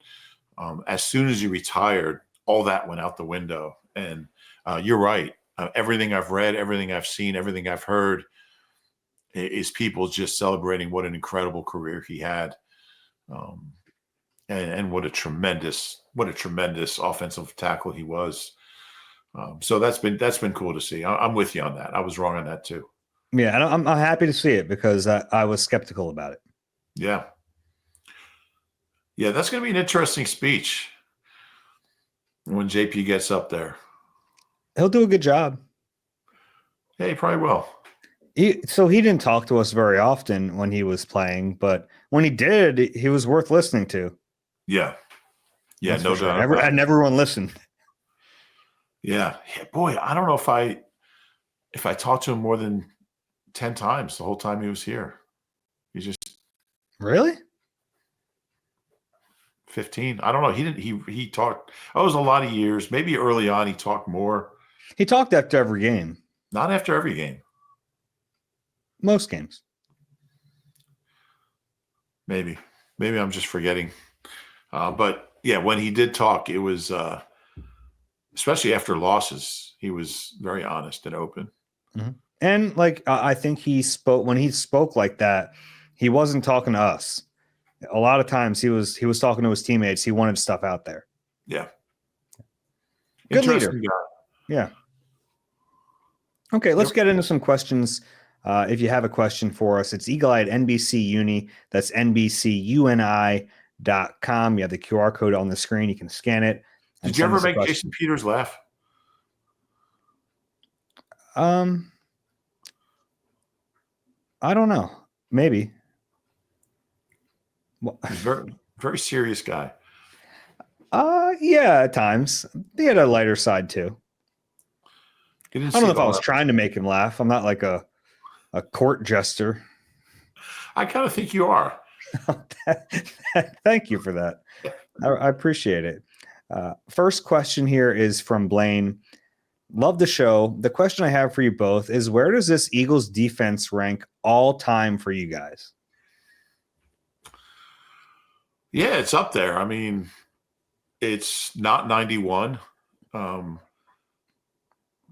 [SPEAKER 2] as soon as he retired, all that went out the window. And you're right. Everything I've read, everything I've seen, everything I've heard is people just celebrating what an incredible career he had. And what a tremendous offensive tackle he was. So that's been cool to see. I'm with you on that. I was wrong on that too.
[SPEAKER 1] Yeah, and I'm happy to see it because I was skeptical about it.
[SPEAKER 2] Yeah. Yeah, that's going to be an interesting speech when JP gets up there.
[SPEAKER 1] He'll do a good job.
[SPEAKER 2] Yeah, he probably will.
[SPEAKER 1] So he didn't talk to us very often when he was playing, but when he did, he was worth listening to.
[SPEAKER 2] Yeah. Yeah,
[SPEAKER 1] That's
[SPEAKER 2] no
[SPEAKER 1] sure.
[SPEAKER 2] doubt.
[SPEAKER 1] And everyone listened.
[SPEAKER 2] Yeah. Boy, I don't know if I talked to him more than 10 times the whole time he was here. He just
[SPEAKER 1] Really?
[SPEAKER 2] 15. I don't know. He talked. It was a lot of years. Maybe early on he talked more.
[SPEAKER 1] He talked after every game.
[SPEAKER 2] Not after every game.
[SPEAKER 1] Most games.
[SPEAKER 2] Maybe I'm just forgetting. But yeah, when he did talk, it was especially after losses, he was very honest and open.
[SPEAKER 1] Mm-hmm. And like I think when he spoke like that, he wasn't talking to us. A lot of times he was talking to his teammates. He wanted stuff out there.
[SPEAKER 2] Yeah.
[SPEAKER 1] Good leader. Yeah. Okay, let's get into some questions. If you have a question for us, it's Eagle Eye at NBC Uni. That's NBCUNI.com. You have the QR code on the screen. You can scan it.
[SPEAKER 2] Did you ever make Jason Peters laugh?
[SPEAKER 1] I don't know. Maybe.
[SPEAKER 2] He's very, very serious guy.
[SPEAKER 1] Yeah, at times. He had a lighter side too. I don't know if I was trying to make him laugh. I'm not like a court jester.
[SPEAKER 2] I kind of think you are.
[SPEAKER 1] Thank you for that. I appreciate it. First question here is from Blaine. Love the show. The question I have for you both is, where does this Eagles defense rank all time for you guys?
[SPEAKER 2] Yeah, it's up there. I mean, it's not 91.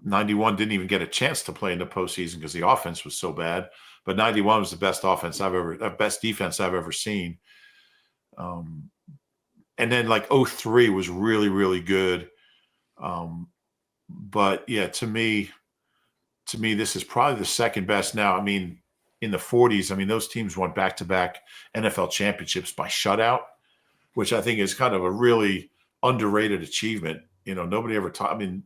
[SPEAKER 2] 91 didn't even get a chance to play in the postseason because the offense was so bad. But 91 was the best best defense I've ever seen. And then like 03 was really, really good. But yeah, to me, this is probably the second best now. I mean, in the 40s, I mean, those teams won back-to-back NFL championships by shutout. which I think is kind of a really underrated achievement. Nobody ever taught. I mean,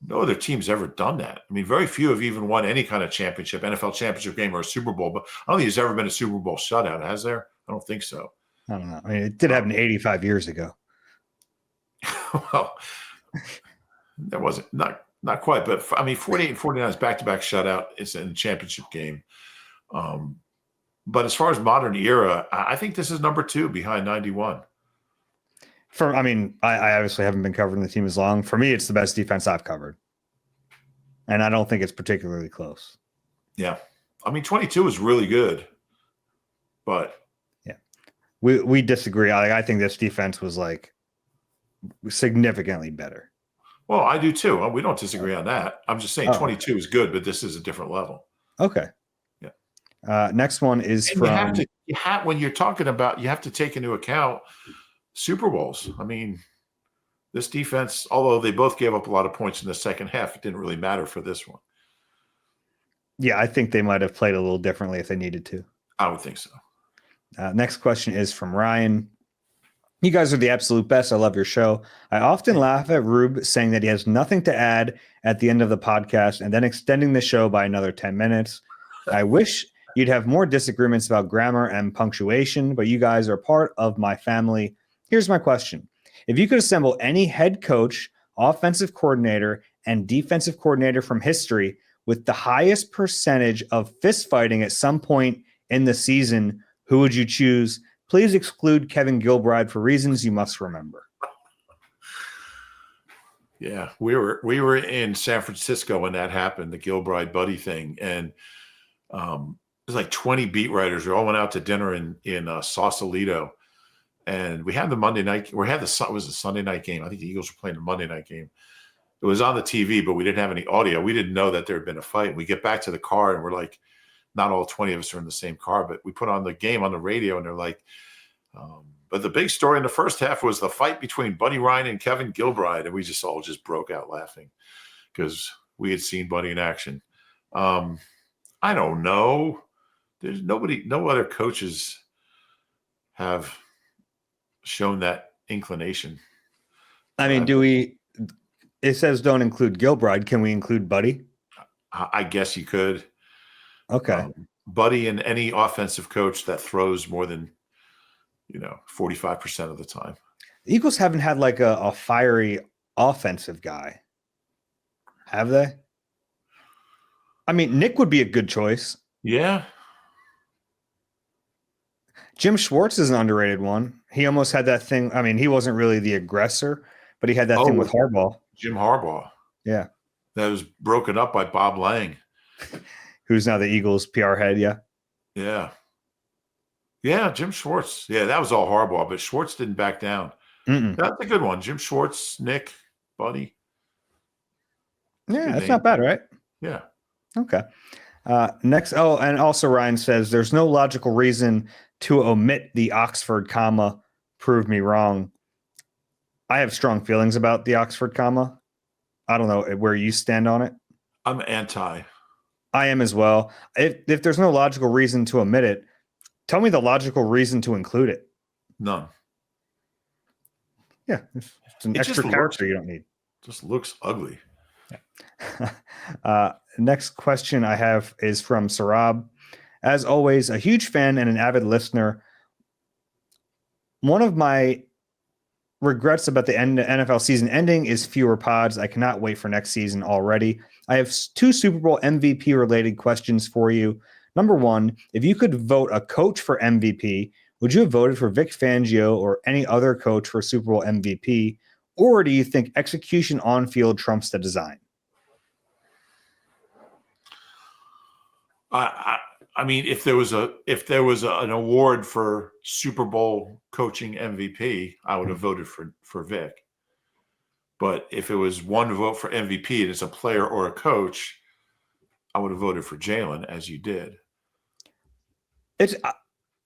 [SPEAKER 2] no other team's ever done that. I mean, very few have even won any kind of championship, NFL championship game or a Super Bowl. But I don't think there's ever been a Super Bowl shutout, has there? I don't think so.
[SPEAKER 1] I don't know. I mean, it did happen 85 years ago.
[SPEAKER 2] Well, that wasn't not quite, but I mean, 48 and 49 is back-to-back shutout. It's in a championship game. But as far as modern era, I think this is number 2 behind 91.
[SPEAKER 1] I obviously haven't been covering the team as long. For me, it's the best defense I've covered. And I don't think it's particularly close.
[SPEAKER 2] Yeah. I mean, 22 is really good. But
[SPEAKER 1] yeah, we disagree. I think this defense was like significantly better.
[SPEAKER 2] Well, I do too. We don't disagree on that. I'm just saying 22 is good, but this is a different level.
[SPEAKER 1] Okay. Yeah. Next one is from.
[SPEAKER 2] When you're talking about, you have to take into account Super Bowls. I mean, this defense, although they both gave up a lot of points in the second half, it didn't really matter for this one.
[SPEAKER 1] Yeah, I think they might have played a little differently if they needed to.
[SPEAKER 2] I would think so.
[SPEAKER 1] Next question is from Ryan. You guys are the absolute best. I love your show. I often laugh at Rube saying that he has nothing to add at the end of the podcast and then extending the show by another 10 minutes. I wish you'd have more disagreements about grammar and punctuation, but you guys are part of my family. Here's my question. If you could assemble any head coach, offensive coordinator, and defensive coordinator from history with the highest percentage of fist fighting at some point in the season, who would you choose? Please exclude Kevin Gilbride for reasons you must remember.
[SPEAKER 2] Yeah, we were in San Francisco when that happened, the Gilbride Buddy thing, and it was like 20 beat writers. We all went out to dinner in Sausalito, and we had the Monday night. It was a Sunday night game. I think the Eagles were playing the Monday night game. It was on the TV, but we didn't have any audio. We didn't know that there had been a fight. We get back to the car, and we're like, not all 20 of us are in the same car, but we put on the game on the radio, and they're like, but the big story in the first half was the fight between Buddy Ryan and Kevin Gilbride, and we just all broke out laughing because we had seen Buddy in action. I don't know. There's no other coaches have shown that inclination.
[SPEAKER 1] I mean, it says don't include Gilbride. Can we include Buddy?
[SPEAKER 2] I guess you could.
[SPEAKER 1] Okay.
[SPEAKER 2] Buddy and any offensive coach that throws more than 45% of the time.
[SPEAKER 1] The Eagles haven't had like a fiery offensive guy, have they? I mean, Nick would be a good choice.
[SPEAKER 2] Yeah.
[SPEAKER 1] Jim Schwartz is an underrated one. He almost had that thing. I mean, he wasn't really the aggressor, but he had that thing with Harbaugh.
[SPEAKER 2] Jim Harbaugh.
[SPEAKER 1] Yeah.
[SPEAKER 2] That was broken up by Bob Lang.
[SPEAKER 1] Who's now the Eagles PR head, yeah?
[SPEAKER 2] Yeah. Yeah, Jim Schwartz. Yeah, that was all Harbaugh, but Schwartz didn't back down. That's a good one. Jim Schwartz, Nick, Buddy.
[SPEAKER 1] Yeah, that's not bad, right?
[SPEAKER 2] Yeah.
[SPEAKER 1] Okay. Next. Oh, and also Ryan says there's no logical reason to omit the Oxford comma. Prove me wrong. I have strong feelings about the Oxford comma. I don't know where you stand on it.
[SPEAKER 2] I'm anti.
[SPEAKER 1] I am as well. If there's no logical reason to omit it, tell me the logical reason to include it.
[SPEAKER 2] None.
[SPEAKER 1] Yeah, it's an extra character you don't need.
[SPEAKER 2] Just looks ugly.
[SPEAKER 1] Yeah. Next question I have is from Sarab. As always, a huge fan and an avid listener. One of my regrets about the NFL season ending is fewer pods. I cannot wait for next season already. I have 2 Super Bowl MVP related questions for you. Number 1, if you could vote a coach for MVP, would you have voted for Vic Fangio or any other coach for Super Bowl MVP? Or do you think execution on field trumps the design?
[SPEAKER 2] I mean, if there was an award for Super Bowl coaching MVP, I would have voted for Vic. But if it was one vote for MVP and it's a player or a coach, I would have voted for Jalen, as you did.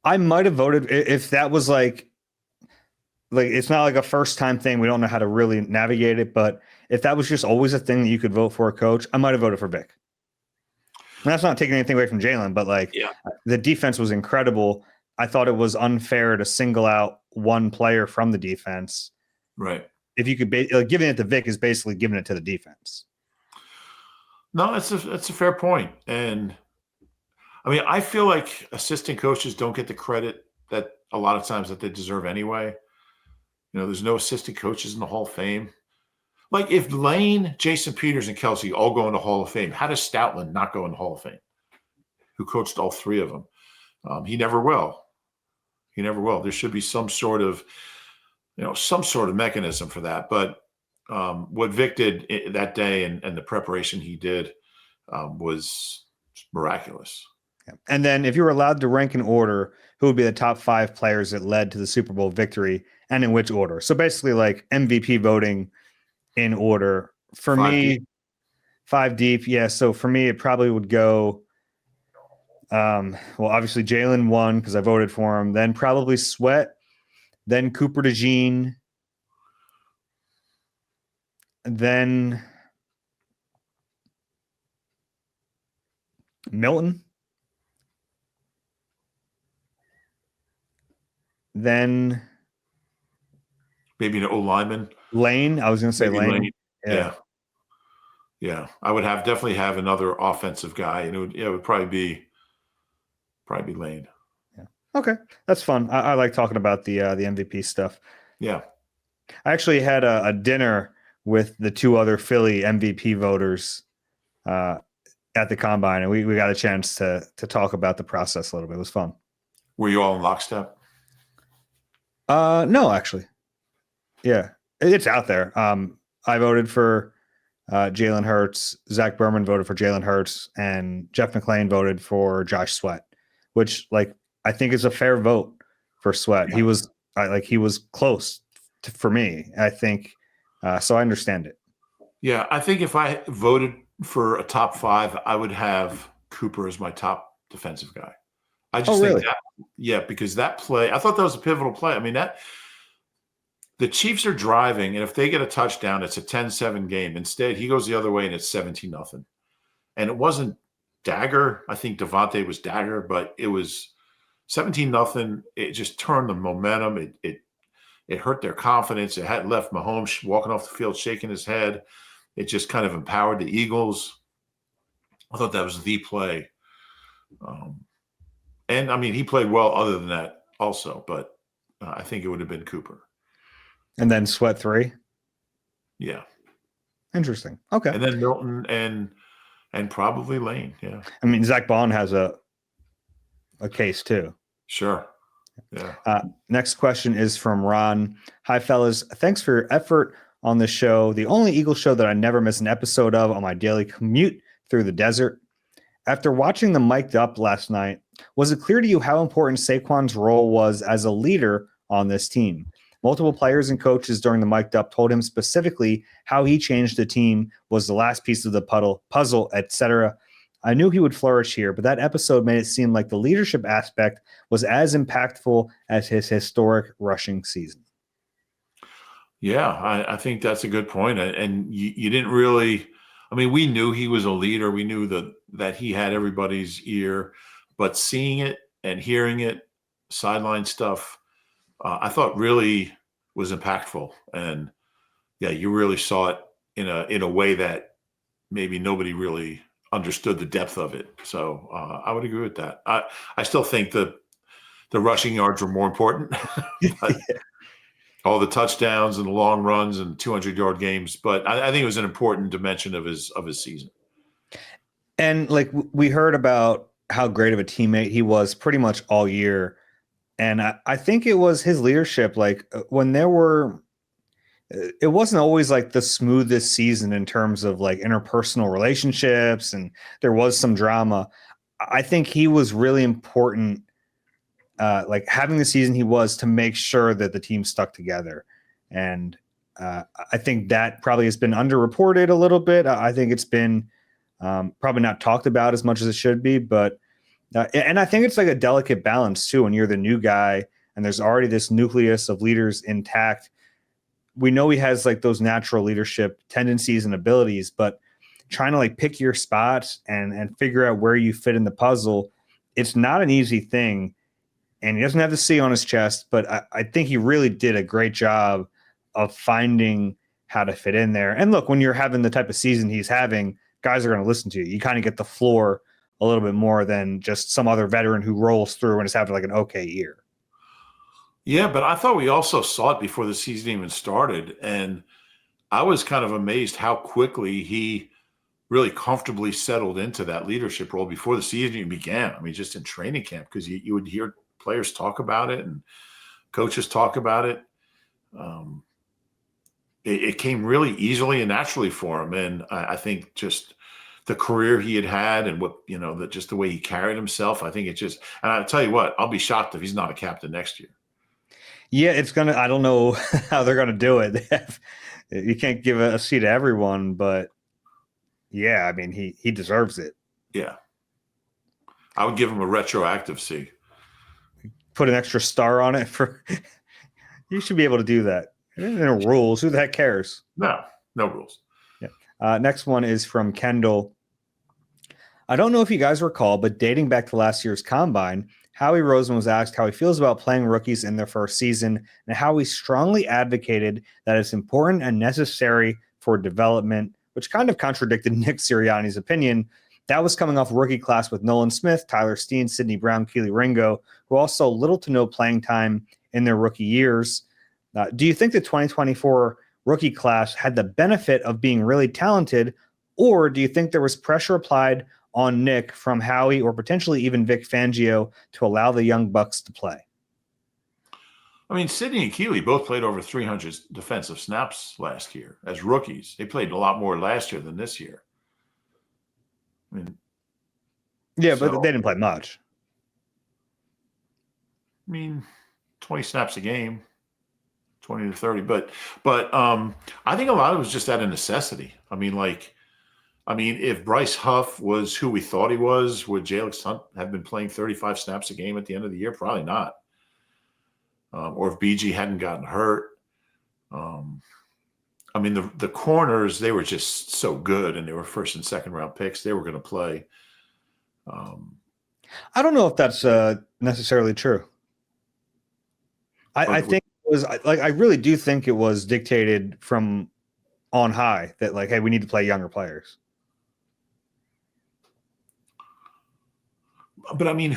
[SPEAKER 1] I might have voted if that was like it's not like a first time thing. We don't know how to really navigate it, but if that was just always a thing that you could vote for a coach, I might have voted for Vic. And that's not taking anything away from Jalen, but the defense was incredible. I thought it was unfair to single out one player from the defense.
[SPEAKER 2] Right.
[SPEAKER 1] If you could, giving it to Vic is basically giving it to the defense.
[SPEAKER 2] No, that's a fair point. And I mean, I feel like assistant coaches don't get the credit that a lot of times that they deserve anyway. There's no assistant coaches in the Hall of Fame. Like if Lane, Jason Peters, and Kelsey all go in the Hall of Fame, how does Stoutland not go in the Hall of Fame? Who coached all three of them? He never will. He never will. There should be some sort of mechanism for that. But what Vic did that day and the preparation he did was miraculous.
[SPEAKER 1] Yeah. And then if you were allowed to rank in order, who would be the top 5 players that led to the Super Bowl victory and in which order? So basically like MVP voting in order. For me, 5 deep. Yeah. So for me, it probably would go, well, obviously Jalen won because I voted for him. Then probably Sweat. Then Cooper DeJean. Then Milton. Then
[SPEAKER 2] maybe an O-lineman.
[SPEAKER 1] Lane. I was going to say Lane.
[SPEAKER 2] Yeah. I would definitely have another offensive guy, and it would probably be Lane.
[SPEAKER 1] Yeah. Okay, that's fun. I like talking about the MVP stuff.
[SPEAKER 2] Yeah.
[SPEAKER 1] I actually had a dinner with the 2 other Philly MVP voters at the combine, and we got a chance to talk about the process a little bit. It was fun.
[SPEAKER 2] Were you all in lockstep?
[SPEAKER 1] No, actually. Yeah, it's out there. I voted for Jalen Hurts. Zach Berman voted for Jalen Hurts, and Jeff McClain voted for Josh Sweat, which I think is a fair vote for Sweat. Yeah. He was close for me. I think so. I understand it.
[SPEAKER 2] Yeah, I think if I voted for a top 5, I would have Cooper as my top defensive guy. I just think
[SPEAKER 1] really?
[SPEAKER 2] that, yeah, because that play, I thought that was a pivotal play. I mean, the Chiefs are driving, and if they get a touchdown, it's a 10-7 game. Instead, he goes the other way, and it's 17-0. And it wasn't dagger. I think Devontae was dagger, but it was 17-0. It just turned the momentum. It hurt their confidence. It had left Mahomes walking off the field, shaking his head. It just kind of empowered the Eagles. I thought that was the play. And, I mean, he played well other than that also, but I think it would have been Cooper.
[SPEAKER 1] And then Sweat 3?
[SPEAKER 2] Yeah.
[SPEAKER 1] Interesting. Okay.
[SPEAKER 2] And then Milton and probably Lane, yeah.
[SPEAKER 1] I mean, Zach Bond has a case too.
[SPEAKER 2] Sure. Yeah.
[SPEAKER 1] Next question is from Ron. Hi, fellas. Thanks for your effort on the show. The only Eagle show that I never miss an episode of on my daily commute through the desert. After watching the mic'd up last night, was it clear to you how important Saquon's role was as a leader on this team? Multiple players and coaches during the mic'd up told him specifically how he changed the team, was the last piece of the puzzle, etc. I knew he would flourish here, but that episode made it seem like the leadership aspect was as impactful as his historic rushing season.
[SPEAKER 2] Yeah, I think that's a good point. And you didn't really – I mean, we knew he was a leader. We knew that he had everybody's ear. But seeing it and hearing it, sideline stuff, I thought really was impactful. And, yeah, you really saw it in a way that maybe nobody really understood the depth of it. So I would agree with that. I still think the rushing yards were more important. But all the touchdowns and the long runs and 200-yard games. But I think it was an important dimension of his season.
[SPEAKER 1] And, we heard about how great of a teammate he was pretty much all year. And I think it was his leadership. When there were – it wasn't always, the smoothest season in terms of, interpersonal relationships, and there was some drama. I think he was really important – having the season he was to make sure that the team stuck together. And I think that probably has been underreported a little bit. I think it's been probably not talked about as much as it should be, but and I think it's a delicate balance too. When you're the new guy and there's already this nucleus of leaders intact, we know he has those natural leadership tendencies and abilities, but trying to pick your spots and figure out where you fit in the puzzle, it's not an easy thing. and he doesn't have the C on his chest, but I think he really did a great job of finding how to fit in there. And look, when you're having the type of season he's having, guys are going to listen to you. You kind of get the floor a little bit more than just some other veteran who rolls through and is having like an okay year.
[SPEAKER 2] Yeah, but I thought we also saw it before the season even started. And I was kind of amazed how quickly he really comfortably settled into that leadership role before the season even began. I mean, just in training camp, because you would hear players talk about it and coaches talk about it. It came really easily and naturally for him. And I think just the career he had and what, just the way he carried himself, I think and I'll tell you what, I'll be shocked if he's not a captain next year.
[SPEAKER 1] Yeah, I don't know how they're going to do it. You can't give a seat to everyone, but yeah, I mean, he deserves it.
[SPEAKER 2] Yeah. I would give him a retroactive C.
[SPEAKER 1] Put an extra star on it you should be able to do that. There are no rules. Who the heck cares?
[SPEAKER 2] No rules.
[SPEAKER 1] Yeah. Next one is from Kendall. I don't know if you guys recall, but dating back to last year's combine, Howie Roseman was asked how he feels about playing rookies in their first season and how he strongly advocated that it's important and necessary for development, which kind of contradicted Nick Sirianni's opinion. That was coming off a rookie class with Nolan Smith, Tyler Steen, Sidney Brown, Keely Ringo, who all saw little to no playing time in their rookie years. Do you think the 2024 rookie class had the benefit of being really talented, or do you think there was pressure applied on Nick from Howie or potentially even Vic Fangio to allow the young bucks to play?
[SPEAKER 2] I mean, Sidney and Keely both played over 300 defensive snaps last year as rookies. They played a lot more last year than this year. I mean,
[SPEAKER 1] yeah, but they didn't play much.
[SPEAKER 2] I mean, 20 snaps a game, 20 to 30. But I think a lot of it was just out of necessity. I mean, if Bryce Huff was who we thought he was, would Jalix Hunt have been playing 35 snaps a game at the end of the year? Probably not. Or if BG hadn't gotten hurt. I mean, the corners, they were just so good, and they were first and second round picks. They were going to play.
[SPEAKER 1] I don't know if that's necessarily true. I think it was I really do think it was dictated from on high that hey, we need to play younger players.
[SPEAKER 2] But I mean,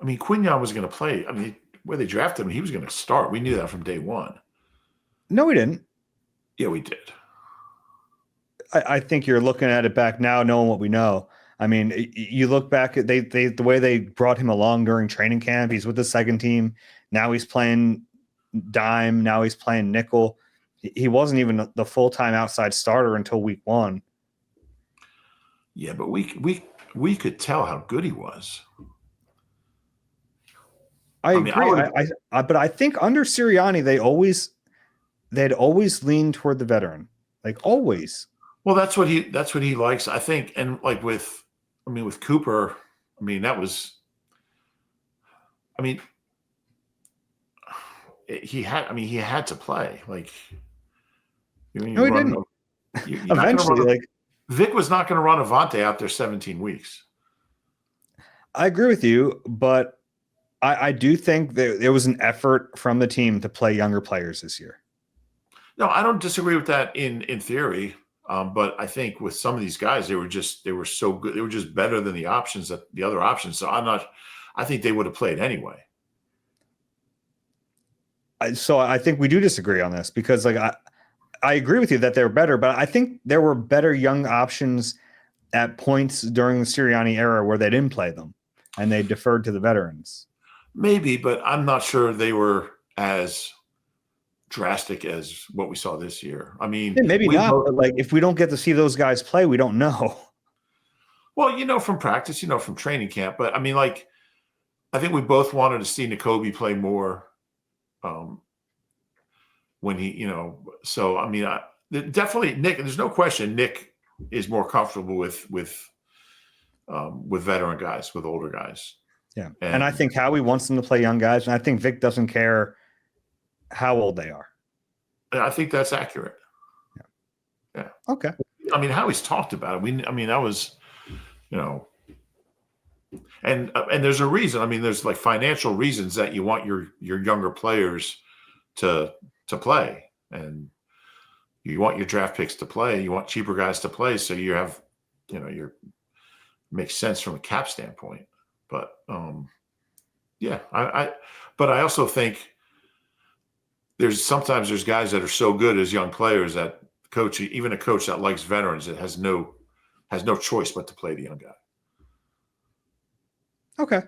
[SPEAKER 2] Quinyon was going to play. I mean, where they drafted him, he was going to start. We knew that from day one.
[SPEAKER 1] No, we didn't.
[SPEAKER 2] Yeah, we did.
[SPEAKER 1] I think you're looking at it back now, knowing what we know. I mean, you look back at the way they brought him along during training camp. He's with the second team. Now he's playing dime. Now he's playing nickel. He wasn't even the full-time outside starter until week one.
[SPEAKER 2] Yeah, but we could tell how good he was.
[SPEAKER 1] I agree. But I think under Sirianni, they'd always leaned toward the veteran, always.
[SPEAKER 2] Well, that's what he likes, I think. And with Cooper, he had to play.
[SPEAKER 1] No, he didn't. Eventually,
[SPEAKER 2] Vic was not going to run Avante out there 17 weeks.
[SPEAKER 1] I agree with you, but I do think that there was an effort from the team to play younger players this year.
[SPEAKER 2] No, I don't disagree with that in theory. But I think with some of these guys, they were so good. They were just better than the other options. So I think they would have played anyway.
[SPEAKER 1] So I think we do disagree on this because I agree with you that they're better, but I think there were better young options at points during the Sirianni era where they didn't play them and they deferred to the veterans.
[SPEAKER 2] Maybe, but I'm not sure they were as drastic as what we saw this year. I mean,
[SPEAKER 1] maybe not, but if we don't get to see those guys play, we don't know.
[SPEAKER 2] Well, from practice, from training camp, but I think we both wanted to see Nakobe play more when he, so definitely Nick, there's no question Nick is more comfortable with veteran guys, with older guys.
[SPEAKER 1] Yeah. And I think Howie wants them to play young guys, and I think Vic doesn't care how old they are.
[SPEAKER 2] I think that's accurate. Yeah.
[SPEAKER 1] Okay.
[SPEAKER 2] Howie's talked about it. That was, And there's a reason. I mean, there's like financial reasons that you want your younger players to play, and you want your draft picks to play. You want cheaper guys to play, so you have, makes sense from a cap standpoint. But yeah, but I also think sometimes there's guys that are so good as young players that even a coach that likes veterans, that has no choice but to play the young guy.
[SPEAKER 1] Okay.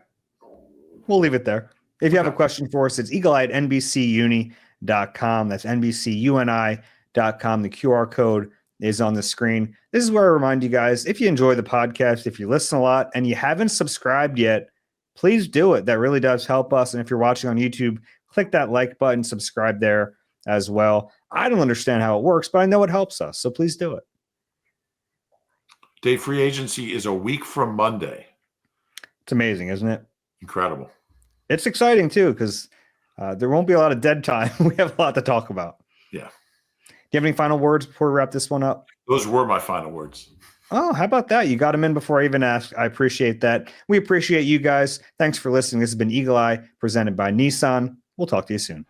[SPEAKER 1] We'll leave it there. If you have a question for us, it's eagleye@nbcuni.com. That's nbcuni.com. The QR code is on the screen. This is where I remind you guys, if you enjoy the podcast, if you listen a lot and you haven't subscribed yet, please do it. That really does help us. And if you're watching on YouTube, click that like button, subscribe there as well. I don't understand how it works, but I know it helps us. So please do it.
[SPEAKER 2] Dave, free agency is a week from Monday.
[SPEAKER 1] It's amazing, isn't it?
[SPEAKER 2] Incredible.
[SPEAKER 1] It's exciting too, because there won't be a lot of dead time. We have a lot to talk about.
[SPEAKER 2] Yeah.
[SPEAKER 1] Do you have any final words before we wrap this one up?
[SPEAKER 2] Those were my final words.
[SPEAKER 1] Oh, how about that? You got them in before I even asked. I appreciate that. We appreciate you guys. Thanks for listening. This has been Eagle Eye, presented by Nissan. We'll talk to you soon.